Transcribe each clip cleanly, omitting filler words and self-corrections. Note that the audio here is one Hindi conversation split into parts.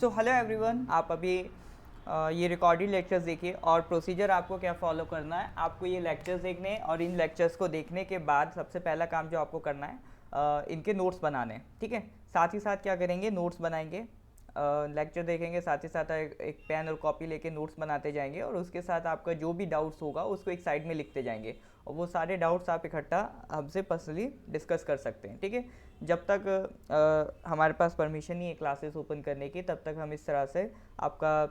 सो हेलो एवरीवन, आप अभी ये रिकॉर्डेड लेक्चर्स देखिए और प्रोसीजर आपको क्या फॉलो करना है। आपको ये लेक्चर्स देखने हैं और इन लेक्चर्स को देखने के बाद सबसे पहला काम जो आपको करना है इनके नोट्स बनाने हैं। ठीक है, साथ ही साथ क्या करेंगे, नोट्स बनाएंगे। लेक्चर देखेंगे, साथ ही साथ एक पेन और कॉपी लेके नोट्स बनाते जाएंगे और उसके साथ आपका जो भी डाउट्स होगा उसको एक साइड में लिखते जाएंगे और वो सारे डाउट्स आप इकट्ठा हमसे पर्सनली डिस्कस कर सकते हैं। ठीक है, जब तक हमारे पास परमिशन नहीं है क्लासेस ओपन करने की, तब तक हम इस तरह से आपका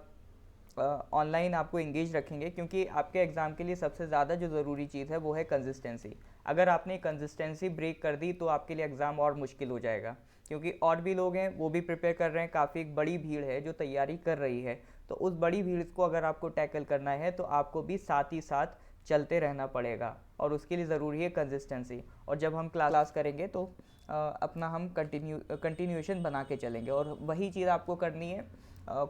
ऑनलाइन आपको इंगेज रखेंगे, क्योंकि आपके एग्ज़ाम के लिए सबसे ज़्यादा जो ज़रूरी चीज़ है वो है कंसिस्टेंसी। अगर आपने कंसिस्टेंसी ब्रेक कर दी तो आपके लिए एग्ज़ाम और मुश्किल हो जाएगा, क्योंकि और भी लोग हैं वो भी प्रिपेयर कर रहे हैं, काफ़ी एक बड़ी भीड़ है जो तैयारी कर रही है। तो उस बड़ी भीड़ को अगर आपको टैकल करना है तो आपको भी साथ ही साथ चलते रहना पड़ेगा और उसके लिए ज़रूरी है कंसिस्टेंसी। और जब हम क्लास करेंगे तो अपना हम कंटिन्यूएशन बना के चलेंगे और वही चीज़ आपको करनी है।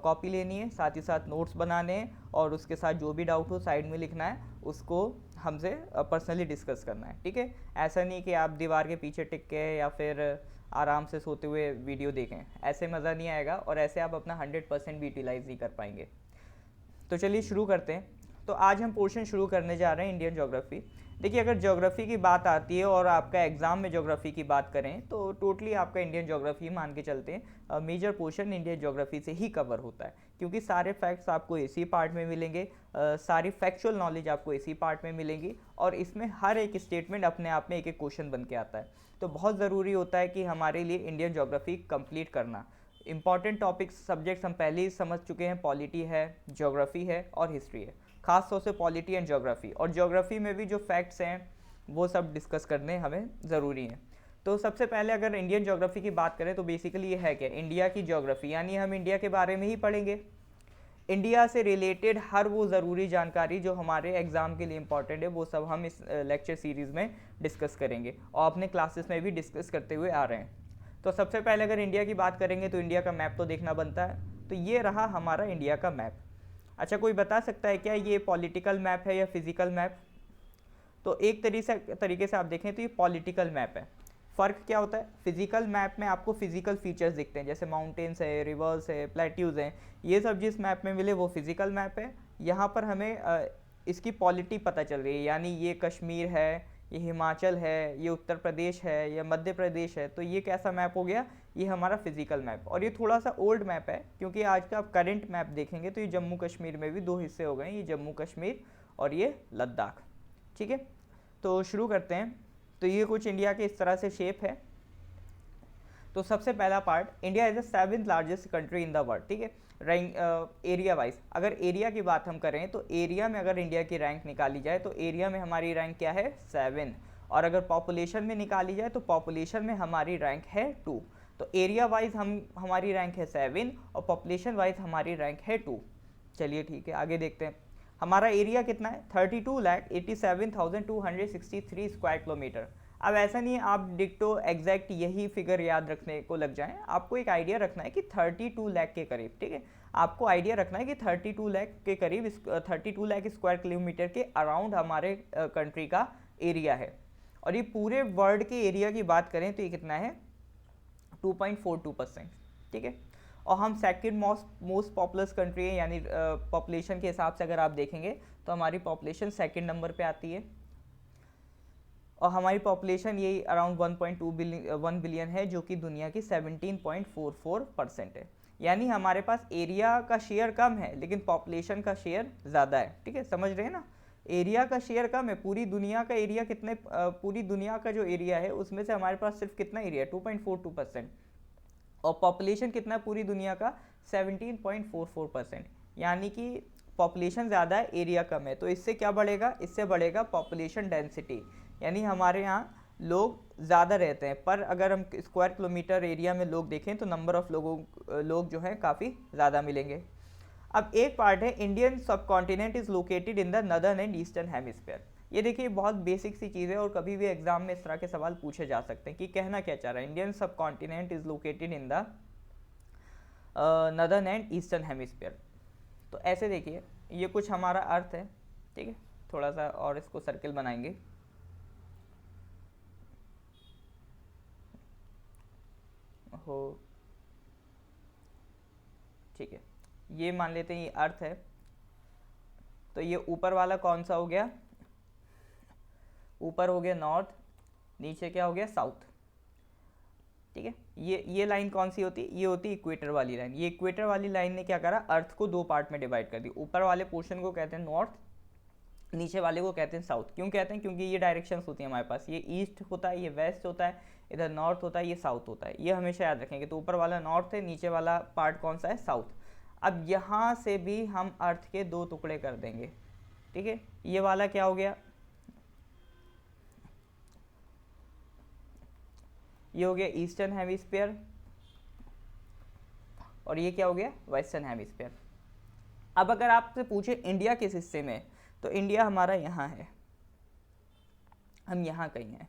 कॉपी लेनी है, साथ ही साथ नोट्स बनाने हैं और उसके साथ जो भी डाउट हो साइड में लिखना है, उसको हमसे पर्सनली डिस्कस करना है। ठीक है, ऐसा नहीं कि आप दीवार के पीछे टिक के या फिर आराम से सोते हुए वीडियो देखें, ऐसे मज़ा नहीं आएगा और ऐसे आप अपना 100% भी यूटिलाइज़ नहीं कर पाएंगे। तो चलिए शुरू करते हैं। तो आज हम पोर्शन शुरू करने जा रहे हैं इंडियन ज्योग्राफी। देखिए, अगर ज्योग्राफी की बात आती है और आपका एग्ज़ाम में ज्योग्राफी की बात करें तो टोटली आपका इंडियन ज्योग्राफी मान के चलते हैं मेजर पोर्शन इंडियन ज्योग्राफी से ही कवर होता है, क्योंकि सारे फैक्ट्स आपको इसी पार्ट में मिलेंगे, सारी फैक्चुअल नॉलेज आपको इसी पार्ट में मिलेंगी और इसमें हर एक स्टेटमेंट अपने आप में एक एक क्वेश्चन बन के आता है। तो बहुत ज़रूरी होता है कि हमारे लिए इंडियन ज्योग्राफी कंप्लीट करना। इंपॉर्टेंट टॉपिक्स सब्जेक्ट्स हम पहले ही समझ चुके हैं, पॉलिटी है, ज्योग्राफी है और हिस्ट्री है। खास तौर से पॉलिटी एंड ज्योग्राफी, और ज्योग्राफी में भी जो फैक्ट्स हैं वो सब डिस्कस करने हमें ज़रूरी हैं। तो सबसे पहले अगर इंडियन ज्योग्राफी की बात करें तो बेसिकली ये है क्या, इंडिया की ज्योग्राफी, यानी हम इंडिया के बारे में ही पढ़ेंगे। इंडिया से रिलेटेड हर वो ज़रूरी जानकारी जो हमारे एग्ज़ाम के लिए इंपॉर्टेंट है वो सब हम इस लेक्चर सीरीज़ में डिस्कस करेंगे और अपने क्लासेस में भी डिस्कस करते हुए आ रहे हैं। तो सबसे पहले अगर इंडिया की बात करेंगे तो इंडिया का मैप तो देखना बनता है। तो ये रहा हमारा इंडिया का मैप। अच्छा, कोई बता सकता है क्या ये पॉलिटिकल मैप है या फिजिकल मैप? तो एक तरीके से आप देखें तो ये पॉलिटिकल मैप है। फ़र्क क्या होता है, फिजिकल मैप में आपको फिजिकल फीचर्स दिखते हैं, जैसे माउंटेन्स है, रिवर्स है, प्लेट्यूज़ हैं, ये सब जिस मैप में मिले वो फिजिकल मैप है। यहाँ पर हमें इसकी पॉलिटी पता चल रही है, यानी ये कश्मीर है, ये हिमाचल है, ये उत्तर प्रदेश है, ये मध्य प्रदेश है। तो ये कैसा मैप हो गया, ये हमारा फिजिकल मैप। और ये थोड़ा सा ओल्ड मैप है, क्योंकि आज का आप करंट मैप देखेंगे तो ये जम्मू कश्मीर में भी दो हिस्से हो गए हैं, ये जम्मू कश्मीर और ये लद्दाख। ठीक है, तो शुरू करते हैं। तो ये कुछ इंडिया के इस तरह से शेप है। तो सबसे पहला part, India is the 7th largest country in the world. ठीक है, रैंक एरिया वाइज अगर एरिया की बात हम करें तो एरिया में अगर इंडिया की रैंक निकाली जाए तो एरिया में हमारी रैंक क्या है, 7। और अगर पॉपुलेशन में निकाली जाए तो पॉपुलेशन में हमारी रैंक है 2। तो एरिया वाइज हमारी रैंक है 7 और पॉपुलेशन वाइज हमारी रैंक है 2। चलिए ठीक है, आगे देखते हैं। हमारा एरिया कितना है, 32,87,263 स्क्वायर किलोमीटर। अब ऐसा नहीं है आप डिक्टो एग्जैक्ट यही फिगर याद रखने को लग जाएं, आपको एक आइडिया रखना है कि 32 लाख के करीब। ठीक है, आपको आइडिया रखना है कि 32 लाख के करीब, 32 लाख स्क्वायर किलोमीटर के अराउंड हमारे कंट्री का एरिया है। और ये पूरे वर्ल्ड के एरिया की बात करें तो ये कितना है, 2.42%। ठीक है, और हम सेकंड मोस्ट पॉपुलस कंट्री है, यानी पॉपुलेशन के हिसाब से अगर आप देखेंगे तो हमारी पॉपुलेशन सेकंड नंबर पे आती है और हमारी पॉपुलेशन यही अराउंड 1 बिलियन है, जो कि दुनिया की 17.44% है। यानी हमारे पास एरिया का शेयर कम है लेकिन पॉपुलेशन का शेयर ज़्यादा है। ठीक है, समझ रहे हैं ना, एरिया का शेयर कम है, पूरी दुनिया का एरिया कितने, पूरी दुनिया का जो एरिया है उसमें से हमारे पास सिर्फ कितना एरिया है, 2.42%। और पॉपुलेशन कितना पूरी दुनिया का, 17.44%। यानी कि पॉपुलेशन ज़्यादा है, एरिया कम है। तो इससे क्या बढ़ेगा, इससे बढ़ेगा पॉपुलेशन डेंसिटी, यानी हमारे यहाँ लोग ज़्यादा रहते हैं। पर अगर हम स्क्वायर किलोमीटर एरिया में लोग देखें तो नंबर ऑफ़ लोग जो हैं काफ़ी ज़्यादा मिलेंगे। अब एक पार्ट है, इंडियन सब continent is located in the northern and eastern hemisphere. ये देखिए बहुत बेसिक सी चीज़ है और कभी भी एग्जाम में इस तरह के सवाल पूछे जा सकते हैं कि कहना क्या चाह रहा है, इंडियन सब continent is located in the northern and eastern hemisphere. तो ऐसे देखिए, ये कुछ हमारा अर्थ है। ठीक है, थोड़ा सा और इसको सर्किल बनाएंगे। हो, ठीक है, ये मान लेते हैं ये अर्थ है, तो ये ऊपर वाला कौन सा हो गया, ऊपर हो गया नॉर्थ, नीचे क्या हो गया साउथ, ठीक है। ये लाइन कौन सी होती है, ये होती है इक्वेटर वाली लाइन। ये इक्वेटर वाली लाइन ने क्या करा, अर्थ को दो पार्ट में डिवाइड कर दी, ऊपर वाले पोर्शन को कहते हैं नॉर्थ, नीचे वाले को कहते हैं साउथ। क्यों कहते हैं, क्योंकि ये डायरेक्शंस होती हैं हमारे पास, ये ईस्ट होता है, ये वेस्ट होता है, इधर नॉर्थ होता है, ये साउथ होता है, ये हमेशा याद रखेंगे। तो ऊपर वाला नॉर्थ है, नीचे वाला पार्ट कौन सा है, साउथ। अब यहाँ से भी हम अर्थ के दो टुकड़े कर देंगे, ठीक है। ये वाला क्या हो गया, ये हो गया ईस्टर्न हेमिस्फीयर, और ये क्या हो गया, वेस्टर्न हेमिस्फीयर। अब अगर आपसे पूछे इंडिया किस हिस्से में, तो इंडिया हमारा यहाँ है, हम यहाँ कहीं हैं।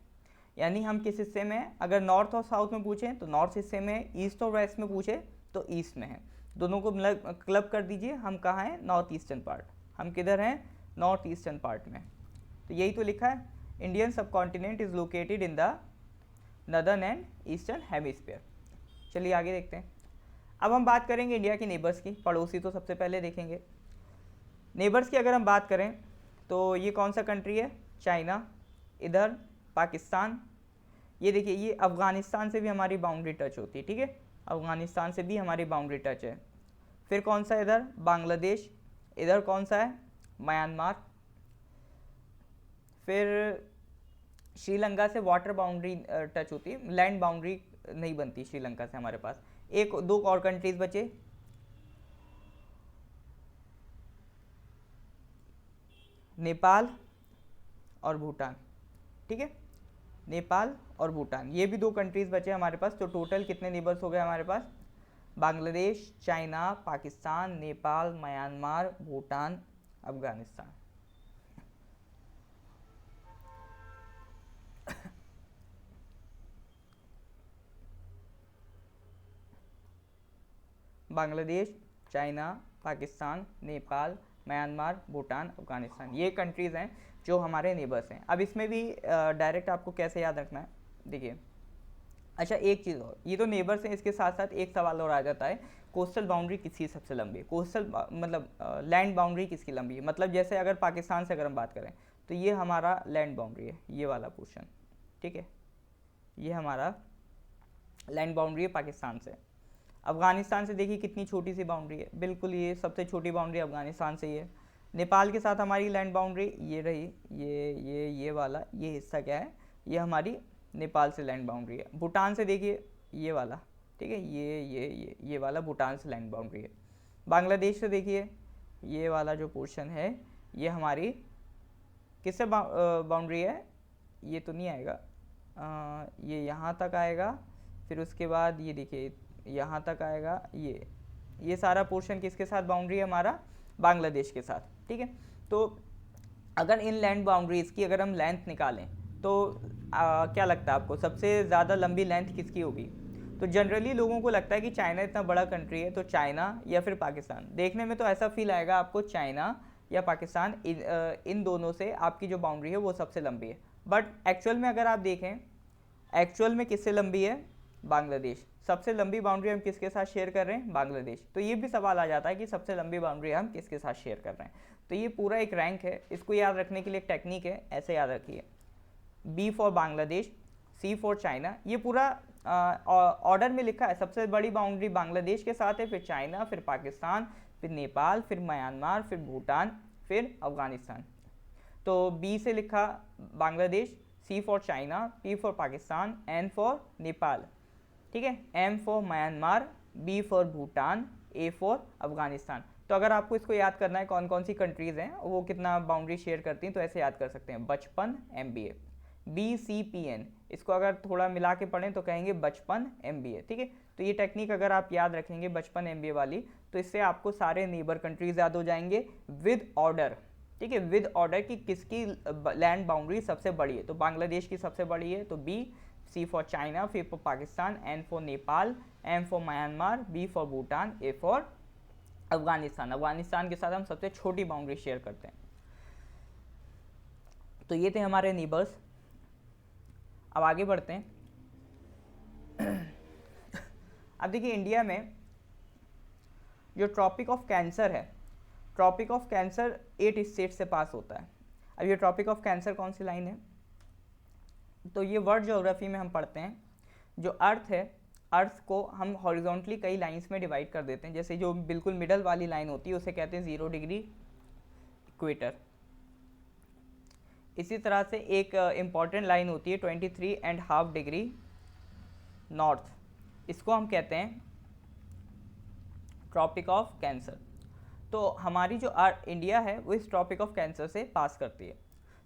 यानी हम किस हिस्से में हैं, अगर नॉर्थ और साउथ में पूछें तो नॉर्थ हिस्से में, ईस्ट और वेस्ट में पूछे तो ईस्ट में है। दोनों को क्लब कर दीजिए, हम कहाँ हैं, नॉर्थ ईस्टर्न पार्ट। हम किधर हैं, नॉर्थ ईस्टर्न पार्ट में। तो यही तो लिखा है, इंडियन सब continent is located in the northern and eastern hemisphere. चलिए आगे देखते हैं। अब हम बात करेंगे इंडिया की नेबर्स की, पड़ोसी तो सबसे पहले देखेंगे। नेबर्स की अगर हम बात करें तो ये कौन सा कंट्री है, चाइना, इधर पाकिस्तान, ये देखिए ये अफ़गानिस्तान से भी हमारी बाउंड्री टच होती है, ठीक है, अफ़गानिस्तान से भी हमारी बाउंड्री टच है। फिर कौन सा इधर, बांग्लादेश, इधर कौन सा है, म्यांमार। फिर श्रीलंका से वाटर बाउंड्री टच होती है, लैंड बाउंड्री नहीं बनती श्रीलंका से हमारे पास। एक दो और कंट्रीज बचे, नेपाल और भूटान, ठीक है, नेपाल और भूटान, ये भी दो कंट्रीज बचे हमारे पास। तो टोटल कितने नेबर्स हो गए हमारे पास, Bangladesh, China, Pakistan, Nepal, Myanmar, Bhutan, Afghanistan. Bangladesh, China, Pakistan, Nepal, Myanmar, Bhutan, Afghanistan, ये कंट्रीज़ हैं जो हमारे नेबर्स हैं। अब इसमें भी डायरेक्ट आपको कैसे याद रखना है, देखिए। अच्छा एक चीज़ और, ये तो नेबर्स हैं, इसके साथ साथ एक सवाल और आ जाता है, कोस्टल बाउंड्री किसकी सबसे लंबी है, कोस्टल मतलब लैंड बाउंड्री किसकी लंबी है। मतलब जैसे अगर पाकिस्तान से अगर हम बात करें तो ये हमारा लैंड बाउंड्री है, ये वाला पोर्शन, ठीक है, ये हमारा लैंड बाउंड्री है पाकिस्तान से। अफगानिस्तान से देखिए कितनी छोटी सी बाउंड्री है, बिल्कुल ये सबसे छोटी बाउंड्री अफगानिस्तान से ही है। नेपाल के साथ हमारी लैंड बाउंड्री ये रही, ये वाला ये हिस्सा क्या है, ये हमारी नेपाल से लैंड बाउंड्री है। भूटान से देखिए ये वाला, ठीक है, ये वाला भूटान से लैंड बाउंड्री है। बांग्लादेश से देखिए ये वाला जो पोर्शन है ये हमारी किससे बाउंड्री है, ये तो नहीं आएगा, ये यहाँ तक आएगा, फिर उसके बाद ये देखिए यहाँ तक आएगा, ये सारा पोर्शन किसके साथ बाउंड्री है हमारा, बांग्लादेश के साथ, ठीक है। तो अगर इन लैंड बाउंड्रीज़ की अगर हम लेंथ निकालें तो क्या लगता है आपको सबसे ज़्यादा लंबी लेंथ किसकी होगी। तो जनरली लोगों को लगता है कि चाइना इतना बड़ा कंट्री है तो चाइना या फिर पाकिस्तान। देखने में तो ऐसा फील आएगा आपको चाइना या पाकिस्तान, इन दोनों से आपकी जो बाउंड्री है वो सबसे लंबी है। बट एक्चुअल में अगर आप देखें, एक्चुअल में किससे लंबी है, बांग्लादेश। सबसे लंबी बाउंड्री हम किसके साथ शेयर कर रहे हैं, बांग्लादेश। तो ये भी सवाल आ जाता है कि सबसे लंबी बाउंड्री हम किसके साथ शेयर कर रहे हैं। तो ये पूरा एक रैंक है, इसको याद रखने के लिए एक टेक्निक है, ऐसे याद रखिए, B for Bangladesh, C for China. ये पूरा ऑर्डर में लिखा है, सबसे बड़ी बाउंड्री बांग्लादेश के साथ है, फिर चाइना, फिर पाकिस्तान, फिर नेपाल, फिर म्यांमार, फिर भूटान, फिर अफगानिस्तान। तो बी से लिखा Bangladesh, C for China, P for Pakistan, N for Nepal, ठीक है, M for Myanmar, B for Bhutan, A for Afghanistan. तो अगर आपको इसको याद करना है कौन कौन सी कंट्रीज़ हैं वो कितना बाउंड्री शेयर करती हैं, तो ऐसे याद कर सकते हैं, बचपन MBA, BCPN, इसको अगर थोड़ा मिला के पढ़ें तो कहेंगे बचपन MBA, ठीक है। तो ये टेक्निक अगर आप याद रखेंगे बचपन MBA वाली, तो इससे आपको सारे नेबर कंट्रीज याद हो जाएंगे विद ऑर्डर, ठीक है, विद ऑर्डर की किसकी लैंड बाउंड्री सबसे बड़ी है। तो बांग्लादेश की सबसे बड़ी है तो B, C फॉर चाइना, फिर for Pakistan, N for Nepal, M for Myanmar, B for Bhutan, A for Afghanistan. Afghanistan के साथ हम सबसे छोटी बाउंड्री शेयर करते हैं। तो ये थे हमारे नेबर्स। अब आगे बढ़ते हैं। अब देखिए इंडिया में जो ट्रॉपिक ऑफ कैंसर है, ट्रॉपिक ऑफ कैंसर 8 स्टेट से पास होता है। अब ये ट्रॉपिक ऑफ कैंसर कौन सी लाइन है, तो ये वर्ल्ड ज्योग्राफी में हम पढ़ते हैं, जो अर्थ है, अर्थ को हम हॉरिजॉन्टली कई लाइंस में डिवाइड कर देते हैं। जैसे जो बिल्कुल मिडल वाली लाइन होती है उसे कहते हैं 0 डिग्री इक्वेटर। इसी तरह से एक इम्पॉर्टेंट लाइन होती है 23.5 डिग्री नॉर्थ, इसको हम कहते हैं ट्रॉपिक ऑफ कैंसर। तो हमारी जो इंडिया है वो इस ट्रॉपिक ऑफ कैंसर से पास करती है।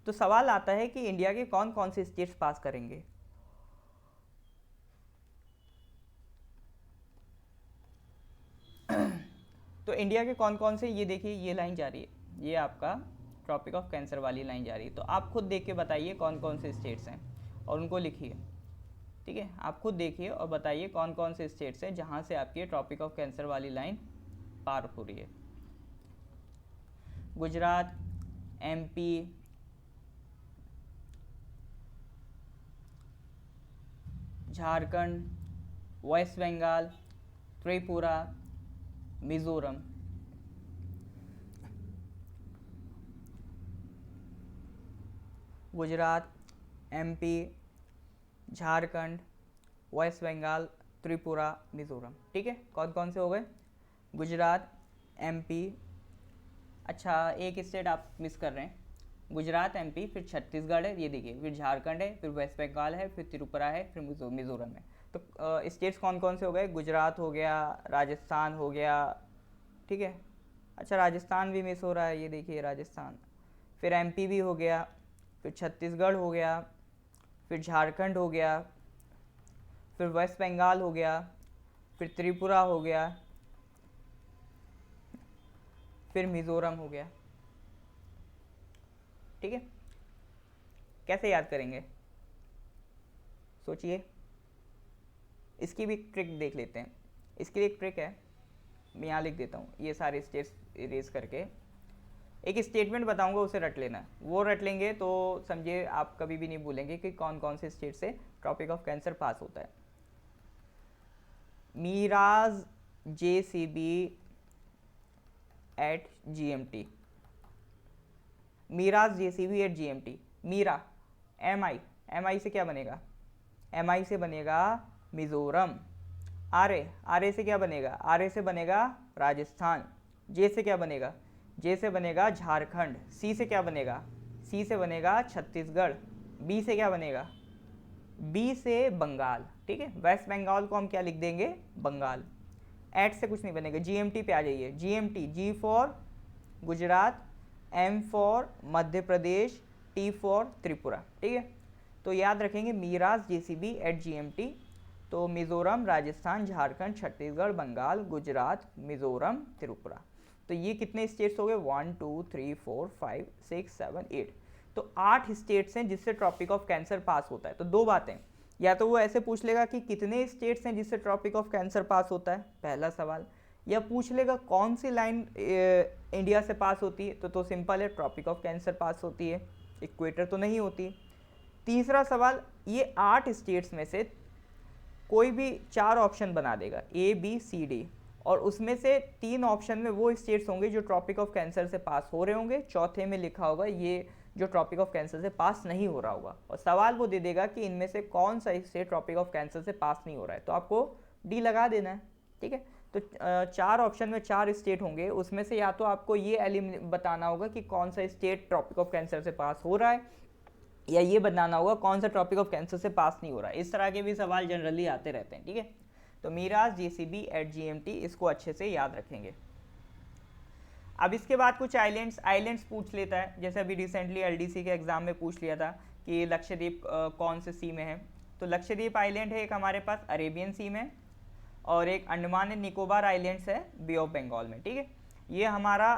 तो सवाल आता है कि इंडिया के कौन कौन से स्टेट्स पास करेंगे। तो इंडिया के कौन कौन से, ये देखिए ये लाइन जा रही है, ये आपका ट्रॉपिक ऑफ कैंसर वाली लाइन जा रही है। तो आप खुद देख के बताइए कौन कौन से स्टेट्स हैं और उनको लिखिए, ठीक है। आप खुद देखिए और बताइए कौन कौन से स्टेट्स हैं जहाँ से आपकी ट्रॉपिक ऑफ कैंसर वाली लाइन पार हो रही है। Gujarat, MP, Jharkhand, West Bengal, Tripura, Mizoram. Gujarat, MP, Jharkhand, West Bengal, Tripura, Mizoram, ठीक है। कौन कौन से हो गए, गुजरात, एमपी, अच्छा एक स्टेट आप मिस कर रहे हैं, गुजरात, एमपी, फिर छत्तीसगढ़ है, ये देखिए, फिर झारखंड है, फिर वेस्ट बंगाल है, फिर त्रिपुरा है, फिर मिजोरम है। तो स्टेट्स कौन कौन से हो गए, गुजरात हो गया, राजस्थान हो गया, ठीक है। अच्छा राजस्थान भी मिस हो रहा है, ये देखिए राजस्थान, फिर एमपी भी हो गया, फिर छत्तीसगढ़ हो गया, फिर झारखंड हो गया, फिर वेस्ट बंगाल हो गया, फिर त्रिपुरा हो गया, फिर मिजोरम हो गया, ठीक है। कैसे याद करेंगे, सोचिए, इसकी भी ट्रिक देख लेते हैं। इसके लिए एक ट्रिक है, मैं यहाँ लिख देता हूँ, ये सारे स्टेट्स इरेज करके एक स्टेटमेंट बताऊंगा, उसे रट लेना। वो रट लेंगे तो समझिए आप कभी भी नहीं भूलेंगे कि कौन कौन से स्टेट से ट्रॉपिक ऑफ कैंसर पास होता है। मीराज JCB एट GMT, मीराज JCB एट GMT, मीरा MI से क्या बनेगा, MI से बनेगा मिजोरम। आर से क्या बनेगा, आर से बनेगा राजस्थान। जे से क्या बनेगा, जे से बनेगा झारखंड। सी से क्या बनेगा, सी से बनेगा छत्तीसगढ़। बी से क्या बनेगा, बी से बंगाल, ठीक है। वेस्ट बंगाल को हम क्या लिख देंगे, बंगाल। एट से कुछ नहीं बनेगा, GMT पे आ जाइए। GMT, G for Gujarat, M for Madhya Pradesh, T for Tripura, ठीक है। तो याद रखेंगे मीराज JCB एट GMT। तो मिजोरम, राजस्थान, झारखंड, छत्तीसगढ़, बंगाल, गुजरात, मिजोरम, त्रिपुरा। तो ये कितने स्टेट्स हो गए, 1 2 3 4 5 6 7 8। तो 8 स्टेट्स हैं जिससे ट्रॉपिक ऑफ कैंसर पास होता है। तो दो बातें, या तो वो ऐसे पूछ लेगा कि कितने स्टेट्स हैं जिससे ट्रॉपिक ऑफ कैंसर पास होता है, पहला सवाल, या पूछ लेगा कौन सी लाइन इंडिया से पास होती है। तो सिंपल है, ट्रॉपिक ऑफ कैंसर पास होती है, इक्वेटर तो नहीं होती। तीसरा सवाल, ये 8 स्टेट्स में से कोई भी 4 ऑप्शन बना देगा, ABCD, और उसमें से 3 ऑप्शन में वो स्टेट्स होंगे जो ट्रॉपिक ऑफ कैंसर से पास हो रहे होंगे, चौथे में लिखा होगा ये जो ट्रॉपिक ऑफ कैंसर से पास नहीं हो रहा होगा। और सवाल वो दे देगा कि इनमें से कौन सा स्टेट ट्रॉपिक ऑफ कैंसर से पास नहीं हो रहा है, तो आपको डी लगा देना है, ठीक है। तो 4 ऑप्शन में 4 स्टेट होंगे, उसमें से या तो आपको ये बताना होगा कि कौन सा स्टेट ट्रॉपिक ऑफ कैंसर से पास हो रहा है, या ये बताना होगा कौन सा ट्रॉपिक ऑफ कैंसर से पास नहीं हो रहा है। इस तरह के भी सवाल जनरली आते रहते हैं, ठीक है। तो मीराज JCB एट GMT, इसको अच्छे से याद रखेंगे। अब इसके बाद कुछ आइलैंड्स पूछ लेता है, जैसे अभी रिसेंटली LDC के एग्जाम में पूछ लिया था कि लक्षद्वीप कौन से सी में है। तो लक्षद्वीप आइलैंड है एक हमारे पास अरेबियन सी में, और एक अंडमान एंड निकोबार आइलैंड्स है बे ऑफ बंगाल में, ठीक है। ये हमारा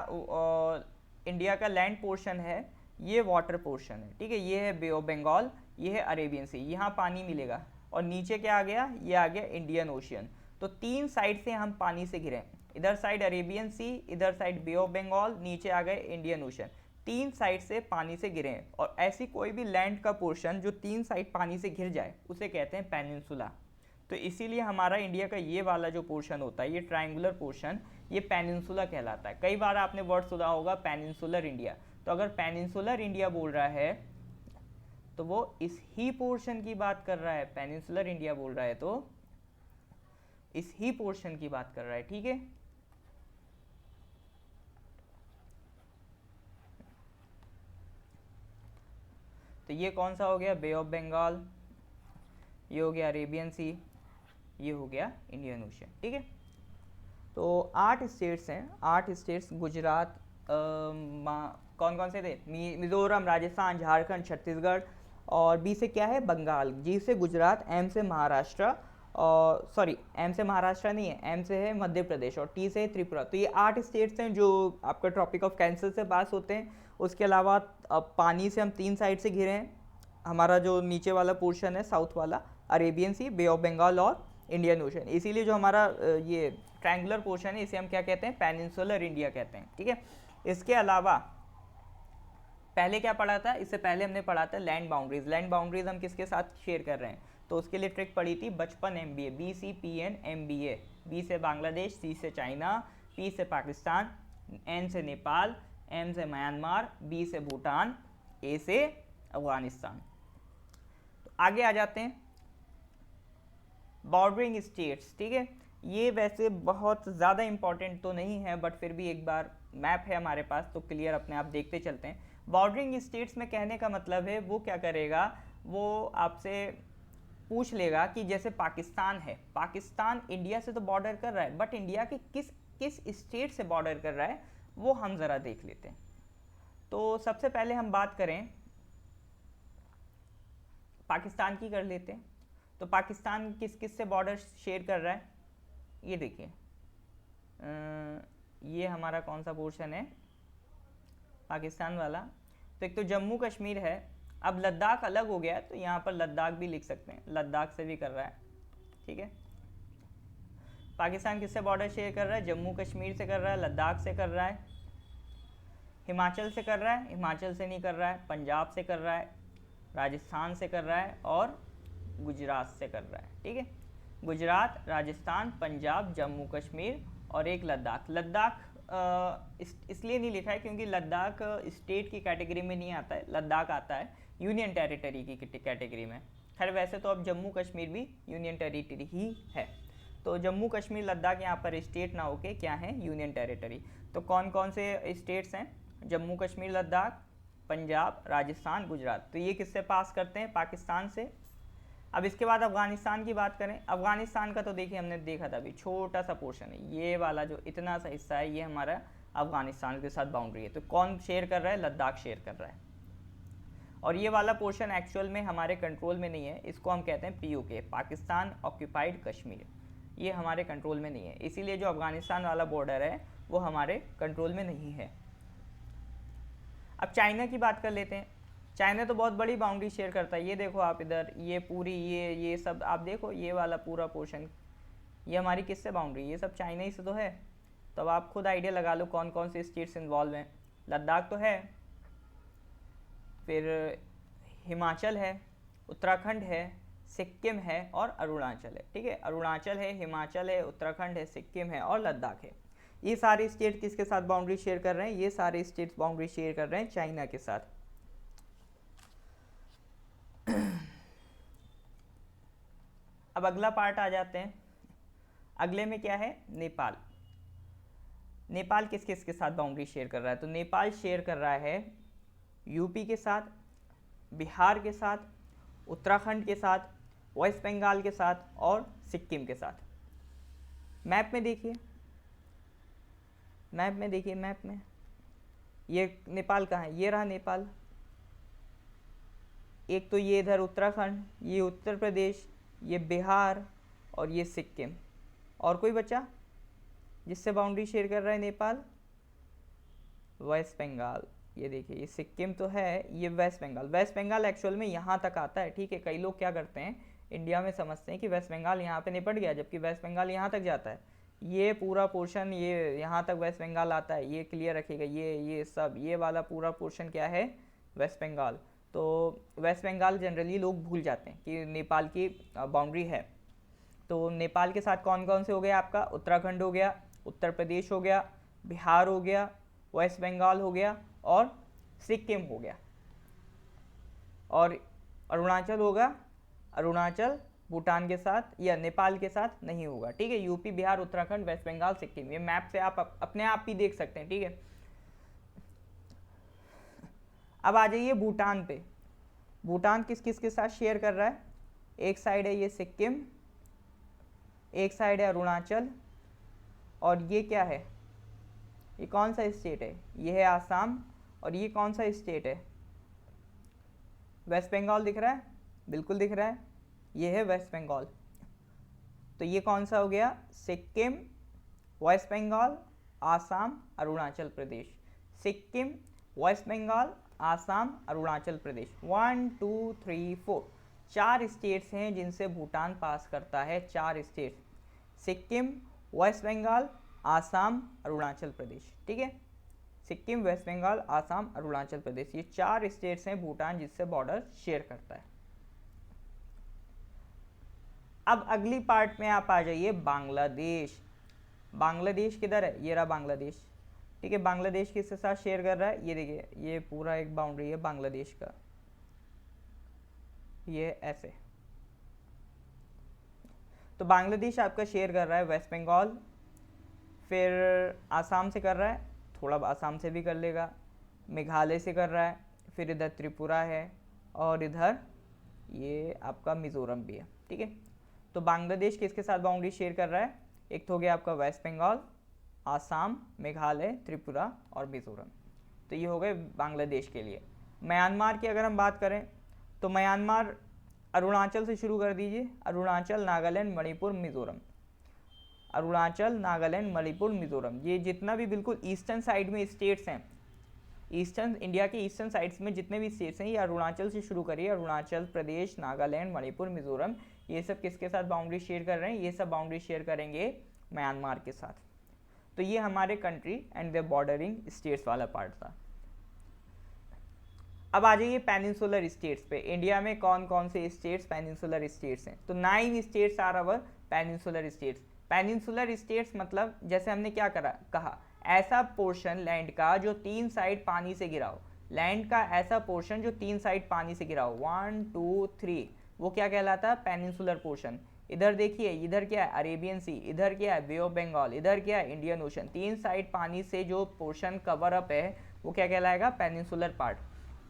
इंडिया का लैंड पोर्शन है, ये वाटर पोर्शन है, ठीक है। ये है बे ऑफ बंगाल, ये है अरेबियन सी, यहाँ पानी मिलेगा, और नीचे क्या आ गया, ये आ गया इंडियन ओशियन। तो 3 साइड से हम पानी से घिरे, इधर साइड अरेबियन सी, इधर साइड बे ऑफ बंगाल, नीचे आ गए इंडियन ओशन। 3 साइड से पानी से घिरे हैं, और ऐसी कोई भी लैंड का पोर्शन जो 3 साइड पानी से घिर जाए उसे कहते हैं पेनिनसुला। तो इसीलिए हमारा इंडिया का ये वाला जो पोर्शन होता है, ये ट्रायंगुलर पोर्शन, ये पेनिनसुला कहलाता है। कई बार आपने वर्ड सुना होगा पेनिनसुलर इंडिया, तो अगर पेनिनसुलर इंडिया बोल रहा है तो वो इस ही पोर्शन की बात कर रहा है। पेनिनसुलर इंडिया बोल रहा है तो इस ही पोर्शन की बात कर रहा है, ठीक है। तो ये कौन सा हो गया, बे ऑफ बंगाल, ये हो गया अरेबियन सी, ये हो गया इंडियन ओशन, ठीक है। तो 8 स्टेट्स हैं, 8 स्टेट्स गुजरात, कौन कौन से थे, मिजोरम, राजस्थान, झारखंड, छत्तीसगढ़, और बी से क्या है बंगाल, जी से गुजरात, एम से महाराष्ट्र, और सॉरी एम से महाराष्ट्र नहीं है, एम से है मध्य प्रदेश, और टी से है त्रिपुरा। तो ये 8 स्टेट्स हैं जो आपका ट्रॉपिक ऑफ कैंसर से पास होते हैं। उसके अलावा अब पानी से हम 3 साइड से घिरे हैं। हमारा जो नीचे वाला पोर्शन है साउथ वाला, Arabian Sea, Bay of Bengal और इंडियन ओशन। इसीलिए जो हमारा ये ट्रायंगुलर पोर्शन है इसे हम क्या कहते हैं, पेनिनसुलर इंडिया कहते हैं, ठीक है। इसके अलावा पहले क्या पढ़ा था, इससे पहले हमने पढ़ा था लैंड बाउंड्रीज। लैंड बाउंड्रीज हम किसके साथ शेयर कर रहे हैं, तो उसके लिए ट्रिक पढ़ी थी बचपन MBA, BCPN MBA। बी से बांग्लादेश, सी से चाइना, पी से पाकिस्तान, एन से नेपाल, एम से म्यांमार, बी से भूटान, ए से अफगानिस्तान। तो आगे आ जाते हैं बॉर्डरिंग स्टेट्स, ठीक है। ये वैसे बहुत ज़्यादा इंपॉर्टेंट तो नहीं है, बट फिर भी एक बार मैप है हमारे पास तो क्लियर अपने आप देखते चलते हैं। बॉर्डरिंग स्टेट्स में कहने का मतलब है वो क्या करेगा, वो आपसे पूछ लेगा कि जैसे पाकिस्तान है, पाकिस्तान इंडिया से तो बॉर्डर कर रहा है, बट इंडिया के किस किस स्टेट से बॉर्डर कर रहा है वो हम ज़रा देख लेते हैं। तो सबसे पहले हम बात करें पाकिस्तान की कर लेते हैं। तो पाकिस्तान किस किस से बॉर्डर शेयर कर रहा है, ये देखिए, ये हमारा कौन सा पोर्शन है पाकिस्तान वाला। तो एक तो जम्मू कश्मीर है, अब लद्दाख अलग हो गया तो यहाँ पर लद्दाख भी लिख सकते हैं, लद्दाख से भी कर रहा है, ठीक है। पाकिस्तान किससे बॉर्डर शेयर कर रहा है, जम्मू कश्मीर से कर रहा है, लद्दाख से कर रहा है, हिमाचल से कर रहा है, हिमाचल से नहीं कर रहा है, पंजाब से कर रहा है, राजस्थान से कर रहा है, और गुजरात से कर रहा है, ठीक है। गुजरात, राजस्थान, पंजाब, जम्मू कश्मीर और एक लद्दाख। लद्दाख इसलिए नहीं लिखा है क्योंकि लद्दाख स्टेट की कैटेगरी में नहीं आता है, लद्दाख आता है यूनियन टेरिटरी की कैटेगरी में। खैर वैसे तो अब जम्मू कश्मीर भी यूनियन टेरिटरी ही है, तो जम्मू कश्मीर लद्दाख यहाँ पर स्टेट ना होके क्या है, यूनियन टेरिटरी। तो कौन कौन से स्टेट्स हैं, जम्मू कश्मीर, लद्दाख, पंजाब, राजस्थान, गुजरात। तो ये किससे पास करते हैं, पाकिस्तान से। अब इसके बाद अफगानिस्तान की बात करें, अफगानिस्तान का तो देखिए हमने देखा था अभी, छोटा सा पोर्शन है, ये वाला जो इतना सा हिस्सा है ये हमारा अफगानिस्तान के साथ बाउंड्री है। तो कौन शेयर कर रहा है, लद्दाख शेयर कर रहा है। और ये वाला पोर्शन एक्चुअल में हमारे कंट्रोल में नहीं है, इसको हम कहते हैं POK, पाकिस्तान ऑक्यूपाइड कश्मीर। ये हमारे कंट्रोल में नहीं है, इसीलिए जो अफगानिस्तान वाला बॉर्डर है वो हमारे कंट्रोल में नहीं है। अब चाइना की बात कर लेते हैं। चाइना तो बहुत बड़ी बाउंड्री शेयर करता है, ये देखो आप इधर, ये पूरी ये सब आप देखो, ये वाला पूरा पोर्शन ये हमारी किससे बाउंड्री, ये सब चाइना ही से तो है। तो अब आप खुद आइडिया लगा लो कौन कौन से स्टेट्स इन्वॉल्व हैं। लद्दाख तो है, फिर हिमाचल है, उत्तराखंड है, सिक्किम है और अरुणाचल है, ठीक है। अरुणाचल है, हिमाचल है, उत्तराखंड है, सिक्किम है और लद्दाख है। ये सारे स्टेट किसके साथ बाउंड्री शेयर कर रहे हैं, ये सारे स्टेट्स बाउंड्री शेयर कर रहे हैं चाइना के साथ। अब अगला पार्ट आ जाते हैं, अगले में क्या है, नेपाल। नेपाल किस किस के साथ बाउंड्री शेयर कर रहा है, तो नेपाल शेयर कर रहा है यूपी के साथ, बिहार के साथ, उत्तराखंड के साथ, वेस्ट बंगाल के साथ और सिक्किम के साथ। मैप में देखिए, मैप में देखिए, मैप में ये नेपाल कहाँ है, ये रहा नेपाल। एक तो ये इधर उत्तराखंड, ये उत्तर प्रदेश, ये बिहार और ये सिक्किम। और कोई बचा जिससे बाउंड्री शेयर कर रहा है नेपाल, वेस्ट बंगाल। ये देखिए, ये सिक्किम तो है, ये West Bengal. West Bengal actual में यहाँ तक आता है, ठीक है। कई लोग क्या करते हैं, इंडिया में समझते हैं कि वेस्ट बंगाल यहाँ पे निपट गया, जबकि वेस्ट बंगाल यहाँ तक जाता है। ये पूरा पोर्शन, ये यहाँ तक वेस्ट बंगाल आता है, ये क्लियर रखिएगा। ये सब, ये वाला पूरा पोर्शन क्या है, वेस्ट बंगाल। तो वेस्ट बंगाल जनरली लोग भूल जाते हैं कि नेपाल की बाउंड्री है। तो नेपाल के साथ कौन कौन से हो गया आपका, उत्तराखंड हो गया, उत्तर प्रदेश हो गया, बिहार हो गया, वेस्ट बंगाल हो गया और सिक्किम हो गया। और अरुणाचल होगा, अरुणाचल भूटान के साथ या नेपाल के साथ नहीं होगा, ठीक है। यूपी, बिहार, उत्तराखंड, वेस्ट बंगाल, सिक्किम, ये मैप से आप अपने आप ही देख सकते हैं, ठीक है। अब आ जाइए भूटान पे। भूटान किस किस के साथ शेयर कर रहा है, एक साइड है ये सिक्किम, एक साइड है अरुणाचल, और ये क्या है, ये कौन सा स्टेट है, ये है आसाम, और ये कौन सा स्टेट है, वेस्ट बंगाल दिख रहा है, बिल्कुल दिख रहा है, ये है वेस्ट बंगाल। तो ये कौन सा हो गया, Sikkim, waste Bengal, Assam, Arunachal Pradesh. Sikkim, waste Bengal, Assam, Arunachal Pradesh. 1 2 3 4 4 states हैं जिनसे भूटान पास करता है, 4 स्टेट, सिक्किम, वेस्ट बंगाल, आसाम, अरुणाचल प्रदेश, ठीक है। सिक्किम, वेस्ट बंगाल, आसाम, अरुणाचल प्रदेश, ये 4 स्टेट्स हैं भूटान जिससे बॉर्डर शेयर करता है। अब अगली पार्ट में आप आ जाइए बांग्लादेश। बांग्लादेश किधर है, ये रहा बांग्लादेश, ठीक है। बांग्लादेश किसके साथ शेयर कर रहा है, ये देखिए, ये पूरा एक बाउंड्री है बांग्लादेश का, ये ऐसे। तो बांग्लादेश आपका शेयर कर रहा है वेस्ट बंगाल, फिर आसाम से कर रहा है, थोड़ा आसाम से भी कर लेगा, मेघालय से कर रहा है, फिर इधर त्रिपुरा है, और इधर ये आपका मिज़ोरम भी है, ठीक है। तो बांग्लादेश किसके साथ बाउंड्री शेयर कर रहा है, एक तो हो गया आपका वेस्ट बंगाल, आसाम, मेघालय, त्रिपुरा और मिज़ोरम। तो ये हो गए बांग्लादेश के लिए। म्यांमार की अगर हम बात करें तो म्यांमार अरुणाचल से शुरू कर दीजिए, अरुणाचल, नागालैंड, मणिपुर, मिज़ोरम। अरुणाचल, नागालैंड, मणिपुर, मिज़ोरम, ये जितना भी बिल्कुल ईस्टर्न साइड में स्टेट्स हैं, ईस्टर्न इंडिया के ईस्टर्न साइड्स में जितने भी स्टेट्स हैं, ये अरुणाचल से शुरू करिए, अरुणाचल प्रदेश, नागालैंड, मणिपुर, मिज़ोरम, ये सब किसके साथ बाउंड्री शेयर कर रहे हैं, ये सब बाउंड्री शेयर करेंगे म्यांमार के साथ। तो ये हमारे country and the bordering states वाला पार्ट था। अब आ जाइए पेनिनसुलर स्टेट्स पे। इंडिया में कौन कौन से स्टेट्स पेनिनसुलर स्टेट्स हैं, तो 9 states are our peninsular states. Peninsular states मतलब जैसे हमने क्या कहा, ऐसा पोर्शन लैंड का जो 3 साइड पानी से घिरा हो, लैंड का ऐसा पोर्शन जो 3 साइड पानी से घिरा हो, 1 2 3, वो क्या कहलाता है, पेनिनसुलर पोर्शन। इधर देखिए, इधर क्या है, अरेबियन सी, इधर क्या है, बे ऑफ बंगाल, इधर क्या है, इंडियन ओशन, 3 साइड पानी से जो पोर्शन कवर अप है वो क्या कहलाएगा, पेनिनसुलर पार्ट।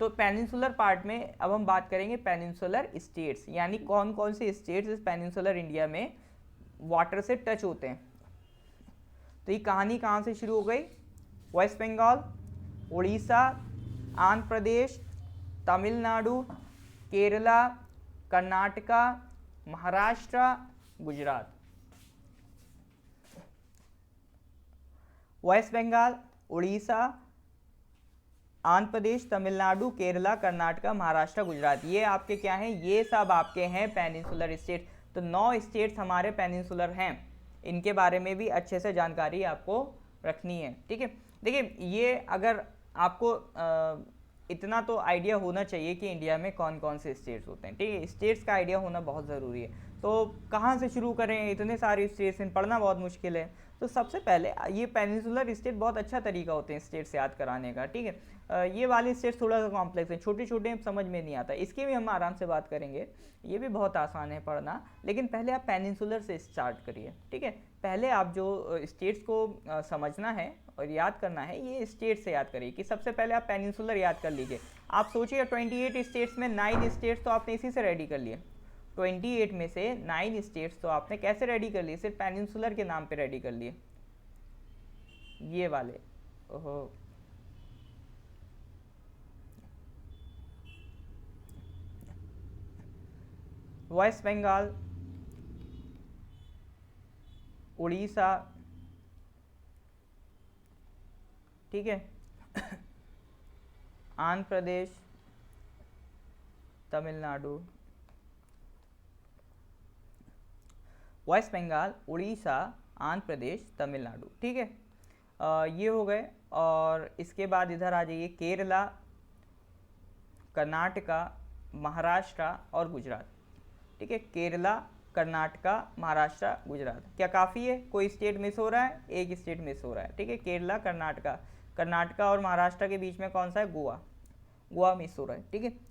तो पेनिनसुलर पार्ट में अब हम बात करेंगे पेनिनसुलर स्टेट्स, यानी कौन कौन से स्टेट्स इस पेनिनसुलर इंडिया में वाटर से टच होते हैं। तो ये कहानी कहाँ से शुरू हो गई, वेस्ट बंगाल, उड़ीसा, आंध्र प्रदेश, तमिलनाडु, केरला, कर्नाटका, महाराष्ट्र, गुजरात। वेस्ट बंगाल, उड़ीसा, आंध्र प्रदेश, तमिलनाडु, केरला, कर्नाटका, महाराष्ट्र, गुजरात, ये आपके क्या हैं, ये सब आपके हैं पेनिनसुलर स्टेट। तो 9 स्टेट्स हमारे पेनिनसुलर हैं, इनके बारे में भी अच्छे से जानकारी आपको रखनी है, ठीक है। देखिए, ये अगर आपको इतना तो आइडिया होना चाहिए कि इंडिया में कौन कौन से स्टेट्स होते हैं, ठीक है। स्टेट्स का आइडिया होना बहुत ज़रूरी है। तो कहाँ से शुरू करें, इतने सारे स्टेट्स हैं, पढ़ना बहुत मुश्किल है। तो सबसे पहले ये पेनिनसुलर स्टेट बहुत अच्छा तरीका होते हैं स्टेट्स याद कराने का, ठीक है। ये वाले स्टेट्स थोड़ा सा कॉम्प्लेक्स हैं, छोटे छोटे समझ में नहीं आता, इसकी भी हम आराम से बात करेंगे, ये भी बहुत आसान है पढ़ना। लेकिन पहले आप पेनिनसुलर से स्टार्ट करिए, ठीक है। पहले आप जो स्टेट्स को समझना है और याद करना है, ये स्टेट से याद करिए कि सबसे पहले आप पेनिनसुलर याद कर लीजिए। आप सोचिए 28 स्टेट्स में 9 स्टेट्स तो आपने इसी से रेडी कर लिए, 28 में से 9 स्टेट्स तो आपने कैसे रेडी कर लिए, सिर्फ पेनिनसुलर के नाम पे रेडी कर लिए, ये वाले। ओहो, वेस्ट बंगाल, उड़ीसा, ठीक है, आंध्र प्रदेश, तमिलनाडु, वेस्ट बंगाल, उड़ीसा, आंध्र प्रदेश, तमिलनाडु, ठीक है। ये हो गए। और इसके बाद इधर आ जाइए, केरला, कर्नाटका, महाराष्ट्र और गुजरात, ठीक है। केरला, कर्नाटका, महाराष्ट्र, गुजरात। क्या काफ़ी है? कोई स्टेट मिस हो रहा है? एक स्टेट मिस हो रहा है, ठीक है। केरला, कर्नाटका, कर्नाटका और महाराष्ट्र के बीच में कौन सा है? गोवा, गोवा मिस हो रहा है, ठीक है।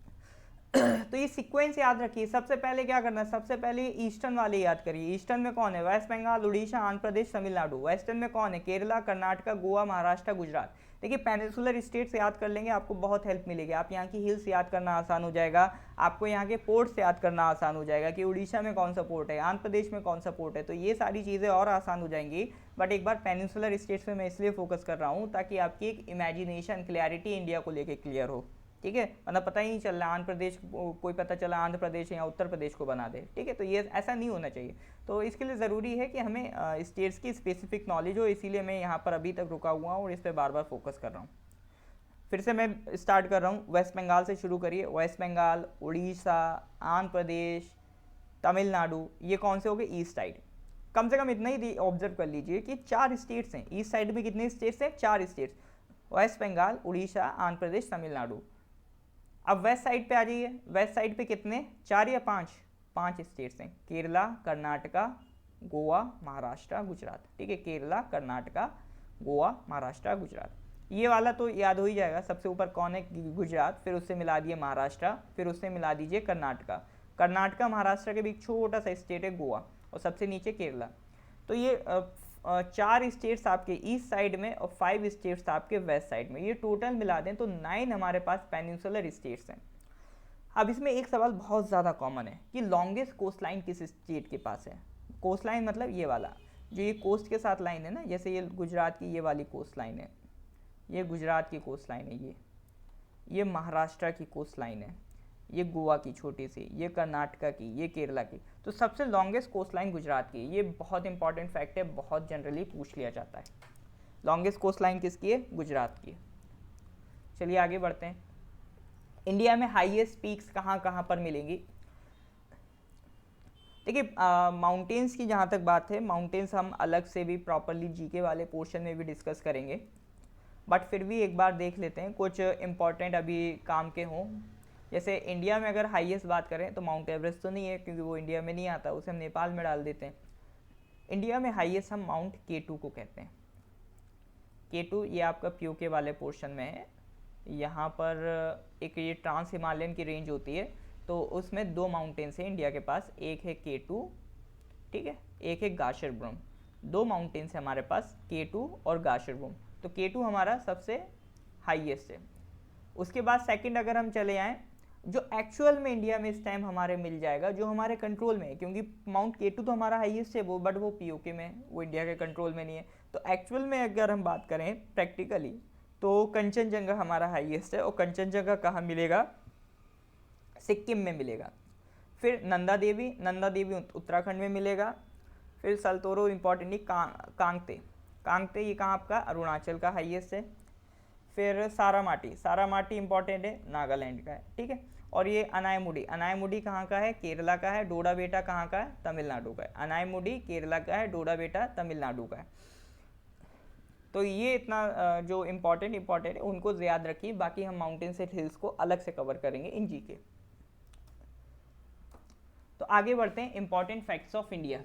तो ये सीक्वेंस याद रखिए। सबसे पहले क्या करना है? सबसे पहले ईस्टर्न वाले याद करिए। ईस्टर्न में कौन है? वेस्ट बंगाल, उड़ीसा, आंध्र प्रदेश, तमिलनाडु। वेस्टर्न में कौन है? केरला, कर्नाटका, गोवा, महाराष्ट्र, गुजरात। देखिए पेनिनसुलर स्टेट्स याद कर लेंगे, आपको बहुत हेल्प मिलेगी। आप यहाँ की हिल्स याद करना आसान हो जाएगा, आपको यहाँ के पोर्ट्स याद करना आसान हो जाएगा कि उड़ीसा में कौन सा पोर्ट है, आंध्र प्रदेश में कौन सा पोर्ट है। तो ये सारी चीज़ें और आसान हो जाएंगी। बट एक बार पेनिनसुलर स्टेट्स में मैं इसलिए फोकस कर रहा हूँ ताकि आपकी एक इमेजिनेशन, क्लैरिटी इंडिया को लेके क्लियर हो, ठीक है। मतलब पता ही नहीं चल रहा आंध्र प्रदेश, कोई पता चला आंध्र प्रदेश या उत्तर प्रदेश को बना दे, ठीक है। तो ये ऐसा नहीं होना चाहिए। तो इसके लिए ज़रूरी है कि हमें स्टेट्स की स्पेसिफिक नॉलेज हो, इसीलिए मैं यहाँ पर अभी तक रुका हुआ हूँ और इस पर बार बार फोकस कर रहा हूँ। फिर से मैं स्टार्ट कर रहा हूँ, वेस्ट बंगाल से शुरू करिए। वेस्ट बंगाल, उड़ीसा, आंध्र प्रदेश, तमिलनाडु, ये कौन से हो गए? East side. कम से कम इतना ही ऑब्जर्व कर लीजिए कि 4 स्टेट्स हैं ईस्ट साइड में। कितने स्टेट्स हैं? 4 स्टेट्स, वेस्ट बंगाल, उड़ीसा, आंध्र प्रदेश, तमिलनाडु। अब वेस्ट साइड पे आ जाइए। वेस्ट साइड पे कितने? 4 या 5? 5 स्टेट्स हैं, केरला, कर्नाटका, गोवा, महाराष्ट्र, गुजरात, ठीक है। केरला, कर्नाटका, गोवा, महाराष्ट्र, गुजरात। ये वाला तो याद हो ही जाएगा। सबसे ऊपर कौन है? गुजरात, फिर उससे मिला दिए महाराष्ट्र, फिर उससे मिला दीजिए कर्नाटका। कर्नाटका महाराष्ट्र के बीच छोटा सा स्टेट है गोवा, और सबसे नीचे केरला। तो ये 4 स्टेट्स आपके ईस्ट साइड में और 5 स्टेट्स आपके वेस्ट साइड में। ये टोटल मिला दें तो 9 हमारे पास पेनिनसुलर स्टेट्स हैं। अब इसमें एक सवाल बहुत ज़्यादा कॉमन है कि लॉन्गेस्ट कोस्ट लाइन किस स्टेट के पास है? कोस्ट लाइन मतलब ये वाला, जो ये कोस्ट के साथ लाइन है ना, जैसे ये गुजरात की ये वाली कोस्ट लाइन है, ये गुजरात की कोस्ट लाइन है, ये महाराष्ट्र की कोस्ट लाइन है, ये गोवा की छोटी सी, ये कर्नाटका की, ये केरला की। तो सबसे लॉन्गेस्ट कोस्ट लाइन गुजरात की। ये बहुत इंपॉर्टेंट फैक्ट है, बहुत जनरली पूछ लिया जाता है। लॉन्गेस्ट कोस्ट लाइन किसकी है? गुजरात की। चलिए आगे बढ़ते हैं। इंडिया में हाईएस्ट पीक्स कहाँ कहाँ पर मिलेंगी? देखिए माउंटेन्स की जहाँ तक बात है, माउंटेन्स हम अलग से भी प्रॉपरली जीके वाले पोर्शन में भी डिस्कस करेंगे, बट फिर भी एक बार देख लेते हैं कुछ इंपॉर्टेंट अभी काम के हों। जैसे इंडिया में अगर हाईएस्ट बात करें तो माउंट एवरेस्ट तो नहीं है, क्योंकि वो इंडिया में नहीं आता, उसे हम नेपाल में डाल देते हैं। इंडिया में हाईएस्ट हम माउंट K2 को कहते हैं। K2 ये आपका पीओके वाले पोर्शन में है। यहाँ पर एक ये ट्रांस हिमालयन की रेंज होती है, तो उसमें 2 माउंटेन्स हैं इंडिया के पास, एक है K2, ठीक है, एक है गाशरब्रुम। 2 माउंटेन्स हैं हमारे पास, K2 और गाशरब्रुम। तो K2 हमारा सबसे हाईएस्ट है। उसके बाद सेकंड अगर हम चले आएँ, जो एक्चुअल में इंडिया में इस टाइम हमारे मिल जाएगा, जो हमारे कंट्रोल में है, क्योंकि माउंट K2 तो हमारा हाईएस्ट है वो, बट वो पीओके में है, वो इंडिया के कंट्रोल में नहीं है। तो एक्चुअल में अगर हम बात करें प्रैक्टिकली, तो कंचनजंगा हमारा हाईएस्ट है। और कंचनजंगा कहाँ मिलेगा? सिक्किम में मिलेगा। फिर नंदा देवी, नंदा देवी उत्तराखंड में मिलेगा। फिर सलतोरो इंपॉर्टेंटली कांगते, कांगते ये कहाँ आपका? अरुणाचल का हाईएस्ट है। फिर सारामाटी, सारामाटी इंपॉर्टेंट है, नागालैंड का है, ठीक है। और ये अनायमुडी, अनायमुडी कहाँ का है? केरला का है। डोडा बेटा कहाँ का है? तमिलनाडु का है। अनायमुडी केरला का है, डोडा बेटा तमिलनाडु का है। तो ये इतना जो इंपॉर्टेंट है उनको याद रखिए, बाकी हम माउंटेन से हिल्स को अलग से कवर करेंगे इन जीके। तो आगे बढ़ते हैं, important facts of India.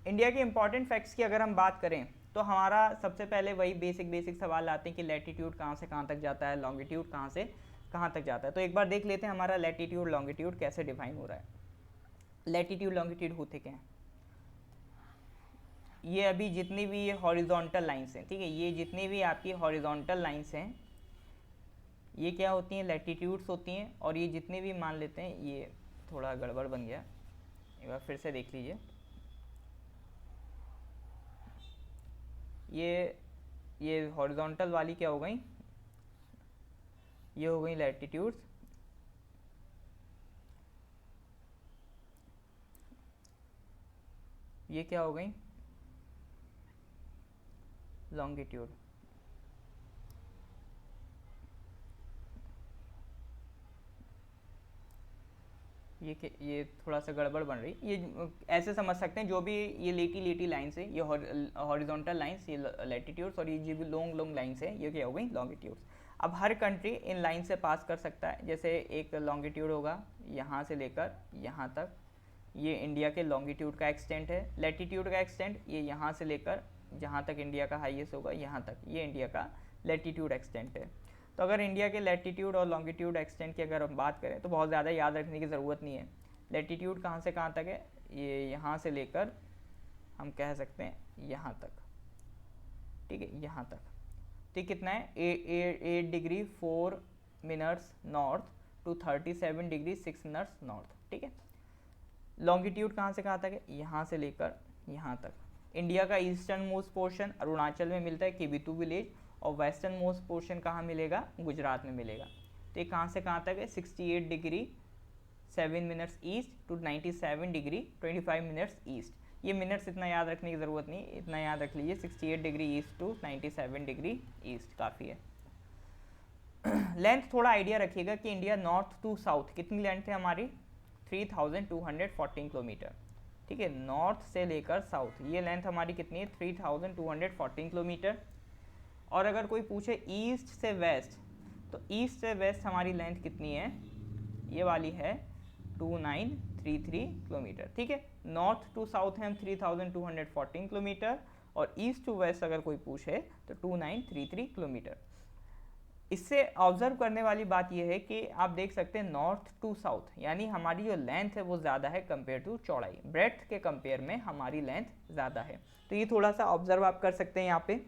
India के इंपॉर्टेंट फैक्ट्स की अगर हम बात करें तो हमारा सबसे पहले वही बेसिक सवाल आते हैं कि लैटिट्यूड कहाँ से कहाँ तक जाता है, लॉन्गिट्यूड कहाँ से कहाँ तक जाता है। तो एक बार देख लेते हैं हमारा लैटिट्यूड लॉन्गिट्यूड कैसे डिफाइन हो रहा है। लैटिट्यूड लॉन्गिट्यूड होते क्या हैं? ये अभी जितनी भी ये हॉरिजॉन्टल लाइंस हैं, ठीक है, ये जितनी भी आपकी हॉरिजॉन्टल लाइंस हैं ये क्या होती हैं? लैटिट्यूड्स होती हैं। और ये जितने भी मान लेते हैं, ये थोड़ा गड़बड़ बन गया, एक बार फिर से देख लीजिए। ये हॉरिजॉन्टल वाली क्या हो गई? ये हो गई लैटिट्यूड्स। ये क्या हो गई? लॉन्गिट्यूड। ये थोड़ा सा गड़बड़ बन रही। ये ऐसे समझ सकते हैं, जो भी ये लेटी लाइन्स है, ये हॉरिजॉन्टल लाइन्स, ये लैटिट्यूड्स, और ये जो भी लॉन्ग लाइन्स है, ये क्या हो गई? लॉन्गिट्यूड्स। अब हर कंट्री इन लाइन से पास कर सकता है। जैसे एक लॉन्गिट्यूड होगा यहाँ से लेकर यहाँ तक, ये इंडिया के लॉन्गिट्यूड का एक्सटेंट है। लैटिट्यूड का एक्सटेंट ये यहाँ से लेकर जहाँ तक इंडिया का हाईएस्ट होगा यहाँ तक, ये इंडिया का लैटिट्यूड एक्सटेंट है। तो अगर इंडिया के लैटिट्यूड और लॉन्गिट्यूड एक्सटेंट की अगर हम बात करें तो बहुत ज़्यादा याद रखने की ज़रूरत नहीं है। लैटिट्यूड कहाँ से कहाँ तक है, ये यहाँ से लेकर हम कह सकते हैं यहाँ तक, ठीक है, यहाँ तक। तो कितना है, 8 degree 4 minutes north to 37 degree 6 minutes north, ठीक है। लॉन्गिट्यूड कहाँ से कहाँ तक है, यहाँ से लेकर यहाँ तक। इंडिया का ईस्टर्न मोस्ट पोर्शन अरुणाचल में मिलता है, केबितू विलेज, और वेस्टर्न मोस्ट पोर्शन कहाँ मिलेगा, गुजरात में मिलेगा। तो ये कहाँ से कहाँ तक है, 68 degree 7 minutes east to 97 degree 25 minutes east. ये मिनट्स इतना याद रखने की ज़रूरत नहीं, इतना याद रख लीजिए, 68 degree east to 97 degree east काफ़ी है। लेंथ थोड़ा आइडिया रखिएगा कि इंडिया नॉर्थ टू साउथ कितनी लेंथ है हमारी, 3214 किलोमीटर, ठीक है। नॉर्थ से लेकर साउथ ये लेंथ हमारी कितनी है, 3214 किलोमीटर। और अगर कोई पूछे ईस्ट से वेस्ट, तो ईस्ट से वेस्ट हमारी लेंथ कितनी है, ये वाली है 2933 किलोमीटर, ठीक है। नॉर्थ टू साउथ है हम 3214 किलोमीटर, और ईस्ट टू वेस्ट अगर कोई पूछे तो 2933 किलोमीटर। इससे ऑब्जर्व करने वाली बात यह है कि आप देख सकते हैं नॉर्थ टू साउथ यानी हमारी जो लेंथ है वो ज़्यादा है कंपेयर टू चौड़ाई, ब्रेड्थ के कंपेयर में हमारी लेंथ ज़्यादा है। तो ये थोड़ा सा ऑब्जर्व आप कर सकते हैं यहाँ पे।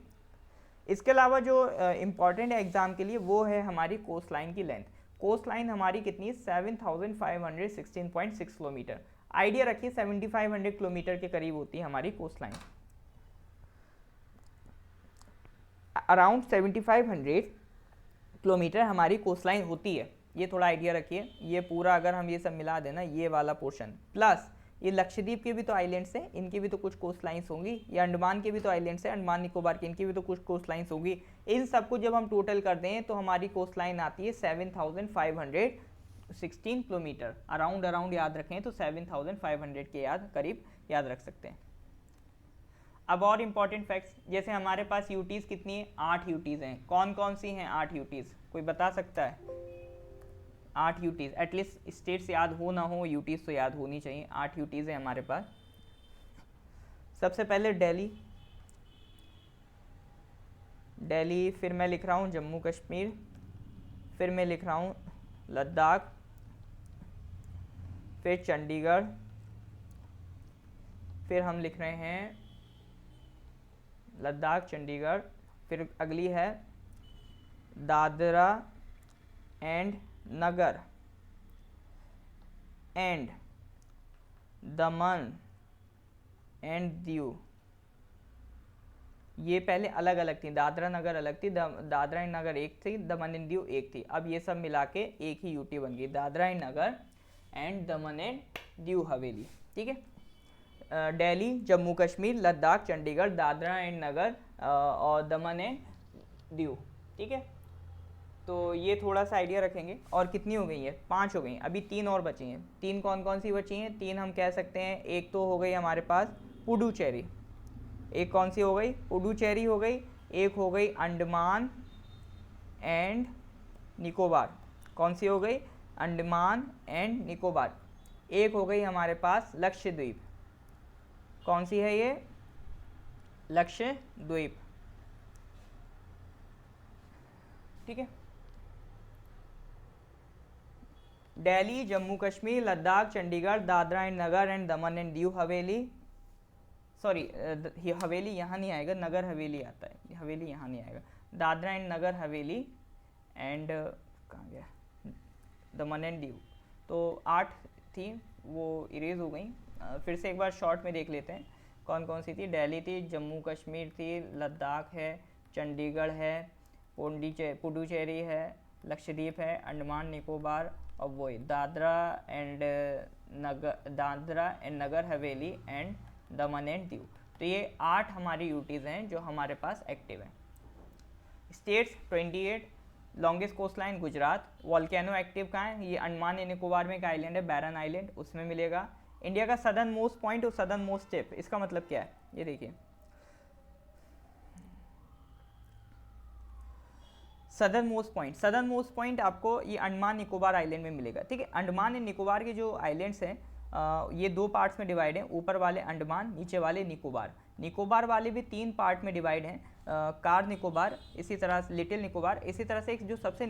इसके अलावा जो इम्पॉर्टेंट है एग्जाम के लिए वो है हमारी कोस्ट लाइन की लेंथ। कोस्ट लाइन हमारी कितनी है, 7516.6 किलोमीटर। आइडिया रखिए 7500 किलोमीटर के करीब होती है हमारी कोस्ट लाइन, अराउंड 7500 किलोमीटर हमारी कोस्ट लाइन होती है। ये थोड़ा आइडिया रखिए। ये पूरा अगर हम ये सब मिला देना, ये वाला पोर्शन प्लस ये लक्षद्वीप के भी तो आइलैंड्स हैं, इनकी भी तो कुछ कोस्ट लाइन्स होंगी, ये अंडमान के भी तो आइलैंड्स हैं, अंडमान निकोबार के, इनकी भी तो कुछ कोस्ट लाइन्स होंगी। इन सबको जब हम टोटल कर दें तो हमारी कोस्ट लाइन आती है 7516 किलोमीटर। अराउंड याद रखें तो 7500 के करीब याद रख सकते हैं। अब और इम्पॉर्टेंट फैक्ट्स, जैसे हमारे पास यूटीज़ कितनी है, 8 यूटीज़ हैं। कौन कौन सी हैं 8 यूटीज़, कोई बता सकता है? 8 यूटीज़, एटलीस्ट स्टेट्स याद हो ना हो, यूटीज़ तो याद होनी चाहिए। 8 यूटीज़ हैं हमारे पास। सबसे पहले दिल्ली, फिर मैं लिख रहा हूँ जम्मू कश्मीर, फिर मैं लिख रहा हूँ लद्दाख, फिर चंडीगढ़, फिर हम लिख रहे हैं लद्दाख, चंडीगढ़, फिर अगली है Dadra and Nagar and Daman and Diu. ये पहले अलग अलग थी, दादरा नगर अलग थी, दादरा एंड नगर एक थी, दमन एंड दीव एक थी। अब ये सब मिला के एक ही यूटी बन गई, Dadra and Nagar and Daman and Diu हवेली, ठीक है। दिल्ली, जम्मू कश्मीर, लद्दाख, चंडीगढ़, दादरा एंड नगर और दमन एंड दीव, ठीक है। तो ये थोड़ा सा आइडिया रखेंगे। और कितनी हो गई है, 5 हो गई, अभी 3 और बची हैं। 3 कौन कौन सी बची हैं? 3 हम कह सकते हैं, एक तो हो गई हमारे पास पुडुचेरी, एक कौन सी हो गई, पुडुचेरी हो गई, एक हो गई अंडमान एंड निकोबार, कौन सी हो गई, अंडमान एंड निकोबार, एक हो गई हमारे पास लक्षद्वीप, कौन सी है ये, लक्षद्वीप, ठीक है। Delhi, Jammu Kashmir, Ladakh, Chandigarh, Dadra and Nagar and Daman and Diu Haveli, sorry हवेली यहाँ नहीं आएगा, नगर हवेली आता है, हवेली यहाँ नहीं आएगा, दादरा एंड नगर हवेली एंड कहाँ गया, दमन एंड दीव। तो 8 थी वो इरेज हो गई। फिर से एक बार शॉर्ट में देख लेते हैं कौन कौन सी थी। दिल्ली थी, जम्मू कश्मीर थी, लद्दाख है, चंडीगढ़ है, पुडुचेरी है, लक्षद्वीप है, अंडमान निकोबार और वही Dadra and Nagar Haveli and Daman and Diu. तो ये 8 हमारी यूटीज़ हैं जो हमारे पास एक्टिव हैं। States 28, longest coast line Gujarat, volcano active कहाँ है, ये अंडमान एंड निकोबार में एक आइलैंड है बैरन आइलैंड, उसमें मिलेगा। इंडिया का सदर्न मोस्ट पॉइंट और सदर्न मोस्ट टिप, इसका मतलब क्या है, ये देखिए सदर्न मोस्ट पॉइंट आपको ये अंडमान निकोबार आइलैंड में मिलेगा, ठीक है। अंडमान एंड निकोबार के जो आइलैंड्स हैं ये दो पार्ट्स में डिवाइड हैं, ऊपर वाले अंडमान, नीचे वाले निकोबार। निकोबार वाले भी 3 पार्ट में डिवाइड हैं, कार निकोबार, इसी तरह से लिटिल निकोबार, इसी तरह से एक जो सबसे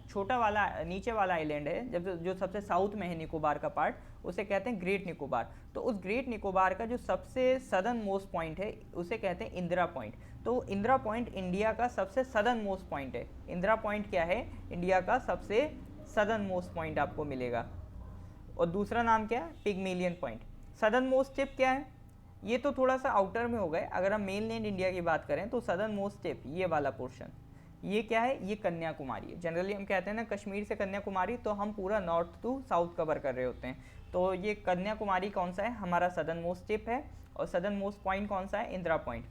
छोटा वाला नीचे वाला आइलैंड है, जब जो सबसे साउथ में है निकोबार का पार्ट, उसे कहते हैं ग्रेट निकोबार। तो उस ग्रेट निकोबार का जो सबसे सदर्न मोस्ट पॉइंट है उसे कहते हैं इंदिरा पॉइंट। तो इंदिरा पॉइंट इंडिया का सबसे सदर्न मोस्ट पॉइंट है। इंदिरा पॉइंट क्या है? इंडिया का सबसे सदर्न मोस्ट पॉइंट आपको मिलेगा। और दूसरा नाम क्या है? Pygmalion point. Southern most tip क्या है? ये तो थोड़ा सा आउटर में हो गए। अगर हम मेनलैंड इंडिया की बात करें तो सदर्न मोस्ट टिप ये वाला पोर्शन, ये क्या है? ये कन्याकुमारी है। जनरली हम कहते हैं ना कश्मीर से कन्याकुमारी, तो हम पूरा नॉर्थ टू साउथ कवर कर रहे होते हैं। तो ये कन्याकुमारी कौन सा है? हमारा सदर्न मोस्ट टिप है। और सदर्न मोस्ट पॉइंट कौन सा है? Indira point.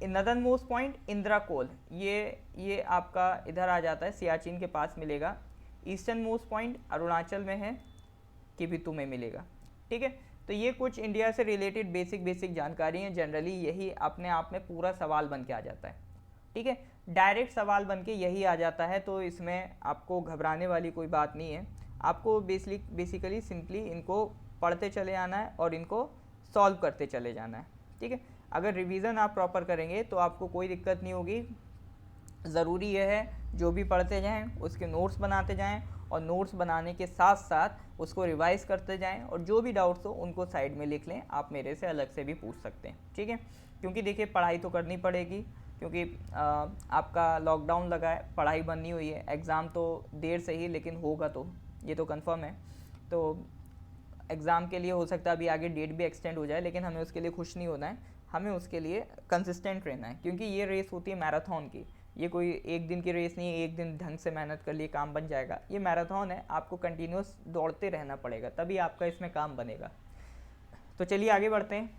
Northern most point Indira col, ये आपका इधर आ जाता है, सियाचिन के पास मिलेगा। ईस्टर्न मोस्ट पॉइंट अरुणाचल में है, किबितू में मिलेगा। ठीक है, तो ये कुछ इंडिया से रिलेटेड बेसिक जानकारी हैं। जनरली यही अपने आप में पूरा सवाल बन के आ जाता है। ठीक है, डायरेक्ट सवाल बन के यही आ जाता है, तो इसमें आपको घबराने वाली कोई बात नहीं है। आपको बेसिकली सिंपली इनको पढ़ते चले आना है और इनको सॉल्व करते चले जाना है। ठीक है, अगर रिवीजन आप प्रॉपर करेंगे तो आपको कोई दिक्कत नहीं होगी। ज़रूरी यह है जो भी पढ़ते जाएं उसके नोट्स बनाते जाएं, और नोट्स बनाने के साथ साथ उसको रिवाइज करते जाएं, और जो भी डाउट्स हो उनको साइड में लिख लें। आप मेरे से अलग से भी पूछ सकते हैं। ठीक है, क्योंकि देखिए पढ़ाई तो करनी पड़ेगी, क्योंकि आपका लॉकडाउन लगा है, पढ़ाई बंदी हुई है। एग्ज़ाम तो देर से ही लेकिन होगा, तो ये तो कंफर्म है। तो एग्ज़ाम के लिए हो सकता है अभी आगे डेट भी एक्सटेंड हो जाए, लेकिन हमें उसके लिए खुश नहीं होना है। हमें उसके लिए कंसिस्टेंट रहना है, क्योंकि ये रेस होती है मैराथन की। ये कोई एक दिन की रेस नहीं है, एक दिन ढंग से मेहनत कर लिए काम बन जाएगा। ये मैराथन है, आपको कंटिन्यूस दौड़ते रहना पड़ेगा, तभी आपका इसमें काम बनेगा। तो चलिए आगे बढ़ते हैं।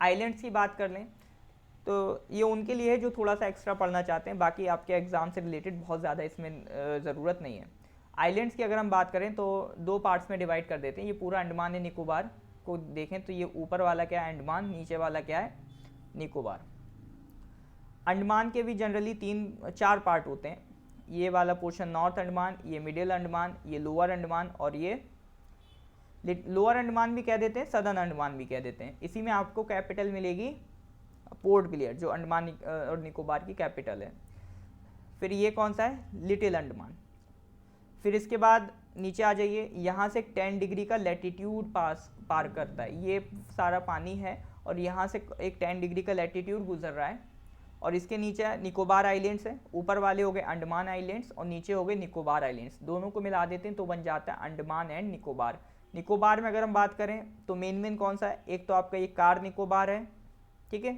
आइलैंड्स की बात कर लें तो ये उनके लिए है जो थोड़ा सा एक्स्ट्रा पढ़ना चाहते हैं, बाकी आपके एग्ज़ाम से रिलेटेड बहुत ज़्यादा इसमें ज़रूरत नहीं है। आइलैंड्स की अगर हम बात करें तो 2 पार्ट्स में डिवाइड कर देते हैं। ये पूरा अंडमान एंड निकोबार को देखें तो ये ऊपर वाला क्या है? अंडमान। नीचे वाला क्या है? निकोबार। अंडमान के भी जनरली 3-4 पार्ट होते हैं। ये वाला पोर्शन नॉर्थ अंडमान, ये मिडिल अंडमान, ये लोअर अंडमान, और ये लोअर अंडमान भी कह देते हैं, सदर्न अंडमान भी कह देते हैं। इसी में आपको कैपिटल मिलेगी पोर्ट ब्लेयर, जो अंडमान और निकोबार की कैपिटल है। फिर ये कौन सा है? लिटिल अंडमान। फिर इसके बाद नीचे आ जाइए, यहाँ से 10 डिग्री का लैटिट्यूड पार करता है। ये सारा पानी है और यहाँ से एक 10 डिग्री का लैटिट्यूड गुजर रहा है। और इसके नीचे निकोबार आइलैंड्स है। ऊपर वाले हो गए अंडमान आइलैंड्स और नीचे हो गए निकोबार आइलैंड्स। दोनों को मिला देते हैं तो बन जाता है अंडमान एंड निकोबार। निकोबार में अगर हम बात करें तो मेन कौन सा है? एक तो आपका ये कार निकोबार है, ठीक है,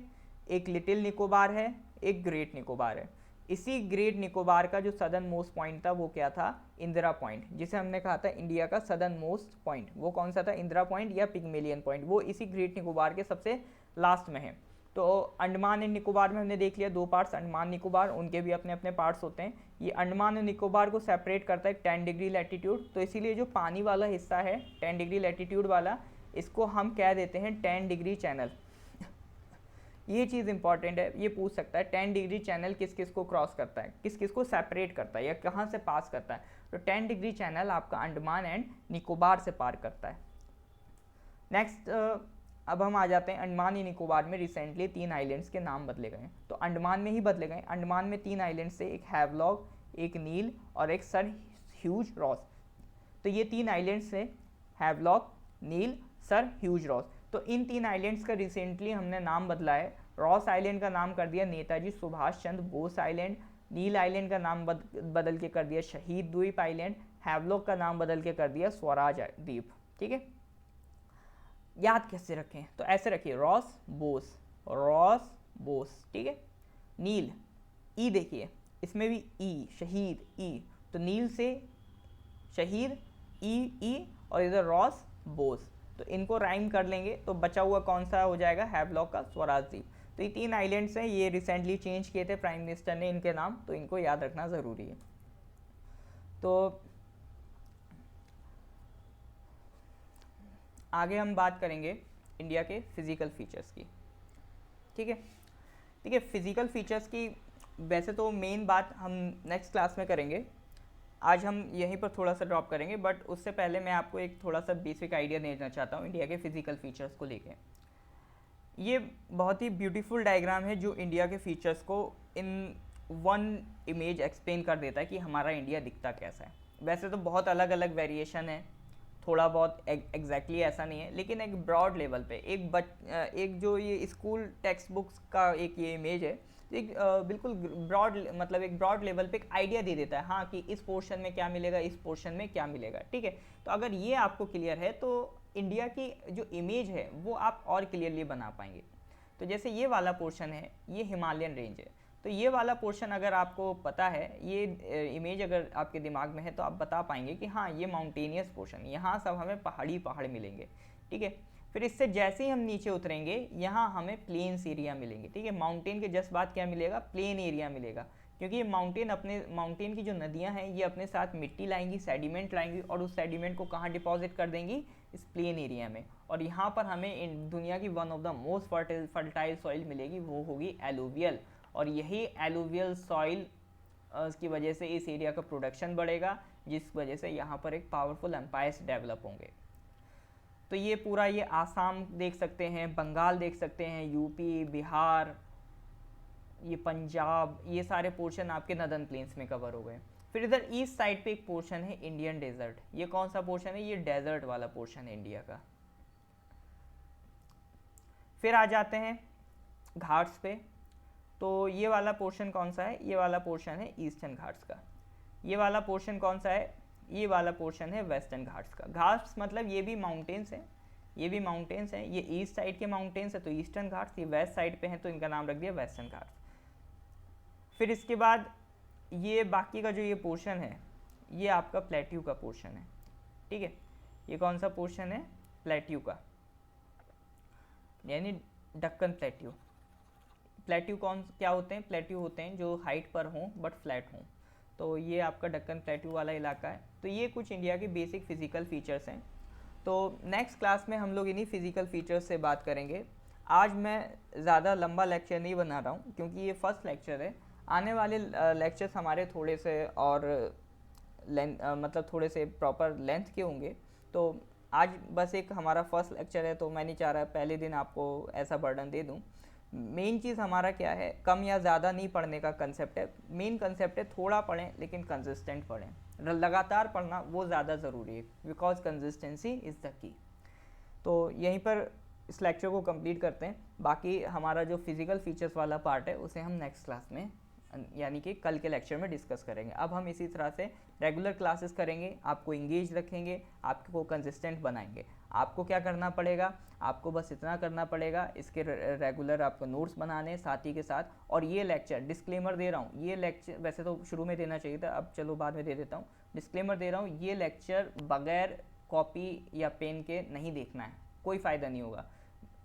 एक लिटिल निकोबार है, एक ग्रेट निकोबार है। इसी ग्रेट निकोबार का जो सदर्न मोस्ट पॉइंट था वो क्या था? इंदिरा पॉइंट, जिसे हमने कहा था इंडिया का सदर्न मोस्ट पॉइंट। वो कौन सा था? इंदिरा पॉइंट या पिग्मेलियन पॉइंट। वो इसी ग्रेट निकोबार के सबसे लास्ट में है। तो अंडमान एंड निकोबार में हमने देख लिया 2 पार्ट्स, अंडमान निकोबार, उनके भी अपने अपने पार्ट्स होते हैं। ये अंडमान और निकोबार को सेपरेट करता है 10 डिग्री लैटिट्यूड। तो इसीलिए जो पानी वाला हिस्सा है 10 डिग्री लैटिट्यूड वाला, इसको हम कह देते हैं 10 डिग्री चैनल। ये चीज़ इंपॉर्टेंट है, ये पूछ सकता है 10 डिग्री चैनल किस किस को क्रॉस करता है, किस किस को सेपरेट करता है या कहाँ से पास करता है। तो 10 डिग्री चैनल आपका अंडमान एंड निकोबार से पार करता है। नेक्स्ट अब हम आ जाते हैं अंडमान एंड निकोबार में रिसेंटली 3 आइलैंड्स के नाम बदले गए। तो अंडमान में ही बदले गए। अंडमान में 3 आइलैंड्स थे, एक हैवलॉक, एक नील और एक सर ह्यूज रॉस। तो ये 3 आइलैंड्स थे, हैवलॉक, नील, सर ह्यूज रॉस। तो इन 3 आइलैंड्स का रिसेंटली हमने नाम बदला है। रॉस आइलैंड का नाम कर दिया नेताजी सुभाष चंद्र बोस आइलैंड, नील आइलैंड का नाम बदल के कर दिया शहीद द्वीप आइलैंड, हैवलॉक का नाम बदल के कर दिया स्वराज द्वीप। ठीक है, याद कैसे रखें? तो ऐसे रखिए, रॉस बोस, रॉस बोस। ठीक है, नील, ई देखिए इसमें भी ई, शहीद ई, तो नील से शहीद, ई और इधर रॉस बोस। तो इनको राइम कर लेंगे तो बचा हुआ कौन सा हो जाएगा? हैवलॉक का स्वराज द्वीप। तो ये 3 आइलैंड्स हैं, ये रिसेंटली चेंज किए थे प्राइम मिनिस्टर ने इनके नाम, तो इनको याद रखना ज़रूरी है। तो आगे हम बात करेंगे इंडिया के फिज़िकल फीचर्स की। ठीक है, फिज़िकल फीचर्स की वैसे तो मेन बात हम नेक्स्ट क्लास में करेंगे। आज हम यहीं पर थोड़ा सा ड्रॉप करेंगे, बट उससे पहले मैं आपको एक थोड़ा सा बेसिक आइडिया देना चाहता हूँ इंडिया के फिजिकल फीचर्स को लेके। ये बहुत ही ब्यूटीफुल डायग्राम है जो इंडिया के फीचर्स को इन वन इमेज एक्सप्लेन कर देता है कि हमारा इंडिया दिखता कैसा है। वैसे तो बहुत अलग अलग वेरिएशन है, थोड़ा बहुत एग्जैक्टली ऐसा नहीं है, लेकिन एक ब्रॉड लेवल पे एक जो ये स्कूल टेक्स्ट बुक्स का एक ये इमेज है, एक बिल्कुल ब्रॉड, मतलब एक ब्रॉड लेवल पे एक आइडिया दे देता है, हाँ कि इस पोर्शन में क्या मिलेगा, इस पोर्शन में क्या मिलेगा। ठीक है, तो अगर ये आपको क्लियर है तो इंडिया की जो इमेज है वो आप और क्लियरली बना पाएंगे। तो जैसे ये वाला पोर्शन है, ये हिमालयन रेंज है, तो ये वाला पोर्शन अगर आपको पता है, ये इमेज अगर आपके दिमाग में है, तो आप बता पाएंगे कि हाँ ये माउंटेनियस पोर्शन, यहाँ सब हमें पहाड़ी पहाड़ मिलेंगे। ठीक है, फिर इससे जैसे ही हम नीचे उतरेंगे यहाँ हमें प्लेन्स एरिया मिलेंगे। ठीक है, माउंटेन के जस्ट बाद क्या मिलेगा, प्लेन एरिया मिलेगा, क्योंकि ये माउंटेन की जो नदियाँ हैं ये अपने साथ मिट्टी लाएंगी, सेडिमेंट लाएंगी, और उस सेडिमेंट को कहाँ डिपॉजिट कर देंगी, इस प्लेन एरिया में। और यहाँ पर हमें दुनिया की one of the most fertile soil मिलेगी, वो होगी एलुवियल। और यही एलुवियल सॉइल की वजह से इस एरिया का प्रोडक्शन बढ़ेगा, जिस वजह से यहाँ पर एक पावरफुल एम्पायर्स डेवलप होंगे। तो ये पूरा, ये आसाम देख सकते हैं, बंगाल देख सकते हैं, यूपी, बिहार, ये पंजाब, ये सारे पोर्शन आपके नदर्न प्लेन्स में कवर हो गए। फिर इधर ईस्ट साइड पे एक पोर्शन है इंडियन डेजर्ट। ये कौन सा पोर्शन है, ये डेजर्ट वाला पोर्शन है इंडिया का। फिर आ जाते हैं घाट्स पे। तो ये वाला पोर्शन कौन सा है, ये वाला पोर्शन है ईस्टर्न घाट्स का। ये वाला पोर्शन कौन सा है, ये वाला पोर्शन है वेस्टर्न घाट्स का। घाट्स मतलब ये भी माउंटेन्स हैं, ये भी माउंटेन्स हैं, ये ईस्ट साइड के माउंटेन्स है तो ईस्टर्न घाट्स, ये वेस्ट साइड पे हैं तो इनका नाम रख दिया वेस्टर्न घाट्स। फिर इसके बाद ये बाकी का जो ये पोर्शन है, ये आपका प्लेट्यू का पोर्शन है। ठीक है, ये कौन सा पोर्शन है, प्लेट्यू का, यानी डक्कन प्लेट्यू। प्लेट्यू क्या होते हैं, प्लेट्यू होते हैं जो हाइट पर हों बट फ्लैट हों, तो ये आपका डक्कन प्लेट्यू वाला इलाका है। तो ये कुछ इंडिया के बेसिक फिजिकल फीचर्स हैं। तो नेक्स्ट क्लास में हम लोग इन्हीं फिजिकल फीचर्स से बात करेंगे। आज मैं ज़्यादा लंबा लेक्चर नहीं बना रहा हूँ क्योंकि ये फर्स्ट लेक्चर है। आने वाले लेक्चर्स हमारे थोड़े से और मतलब थोड़े से प्रॉपर लेंथ के होंगे। तो आज बस एक हमारा फर्स्ट लेक्चर है, तो मैं नहीं चाह रहा पहले दिन आपको ऐसा बर्डन दे दूँ। मेन चीज़ हमारा क्या है, कम या ज़्यादा नहीं पढ़ने का कंसेप्ट है। मेन कंसेप्ट है थोड़ा पढ़ें लेकिन कंसिस्टेंट पढ़ें, लगातार पढ़ना वो ज़्यादा ज़रूरी है, because consistency is the key. तो यहीं पर इस लेक्चर को कंप्लीट करते हैं। बाकी हमारा जो फिजिकल फीचर्स वाला पार्ट है उसे हम नेक्स्ट क्लास में, यानी कि कल के लेक्चर में डिस्कस करेंगे। अब हम इसी तरह से रेगुलर क्लासेस करेंगे, आपको इंगेज रखेंगे, आपको कंसिस्टेंट बनाएंगे। आपको क्या करना पड़ेगा, आपको बस इतना करना पड़ेगा, इसके रेगुलर आपको नोट्स बनाने साथ ही के साथ। और ये लेक्चर, डिस्क्लेमर दे रहा हूँ, ये लेक्चर वैसे तो शुरू में देना चाहिए था, अब चलो बाद में दे देता हूँ, डिस्क्लेमर दे रहा हूँ, ये लेक्चर बगैर कॉपी या पेन के नहीं देखना है, कोई फ़ायदा नहीं होगा।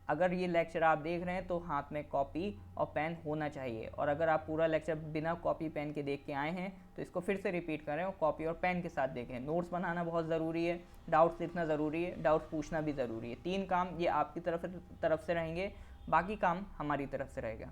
अगर ये लेक्चर आप देख रहे हैं तो हाथ में कॉपी और पेन होना चाहिए, और अगर आप पूरा लेक्चर बिना कॉपी पेन के देख के आए हैं तो इसको फिर से रिपीट करें और कॉपी और पेन के साथ देखें। नोट्स बनाना बहुत ज़रूरी है, डाउट्स लिखना ज़रूरी है, डाउट्स पूछना भी ज़रूरी है। 3 काम ये आपकी तरफ से रहेंगे, बाकी काम हमारी तरफ से रहेगा।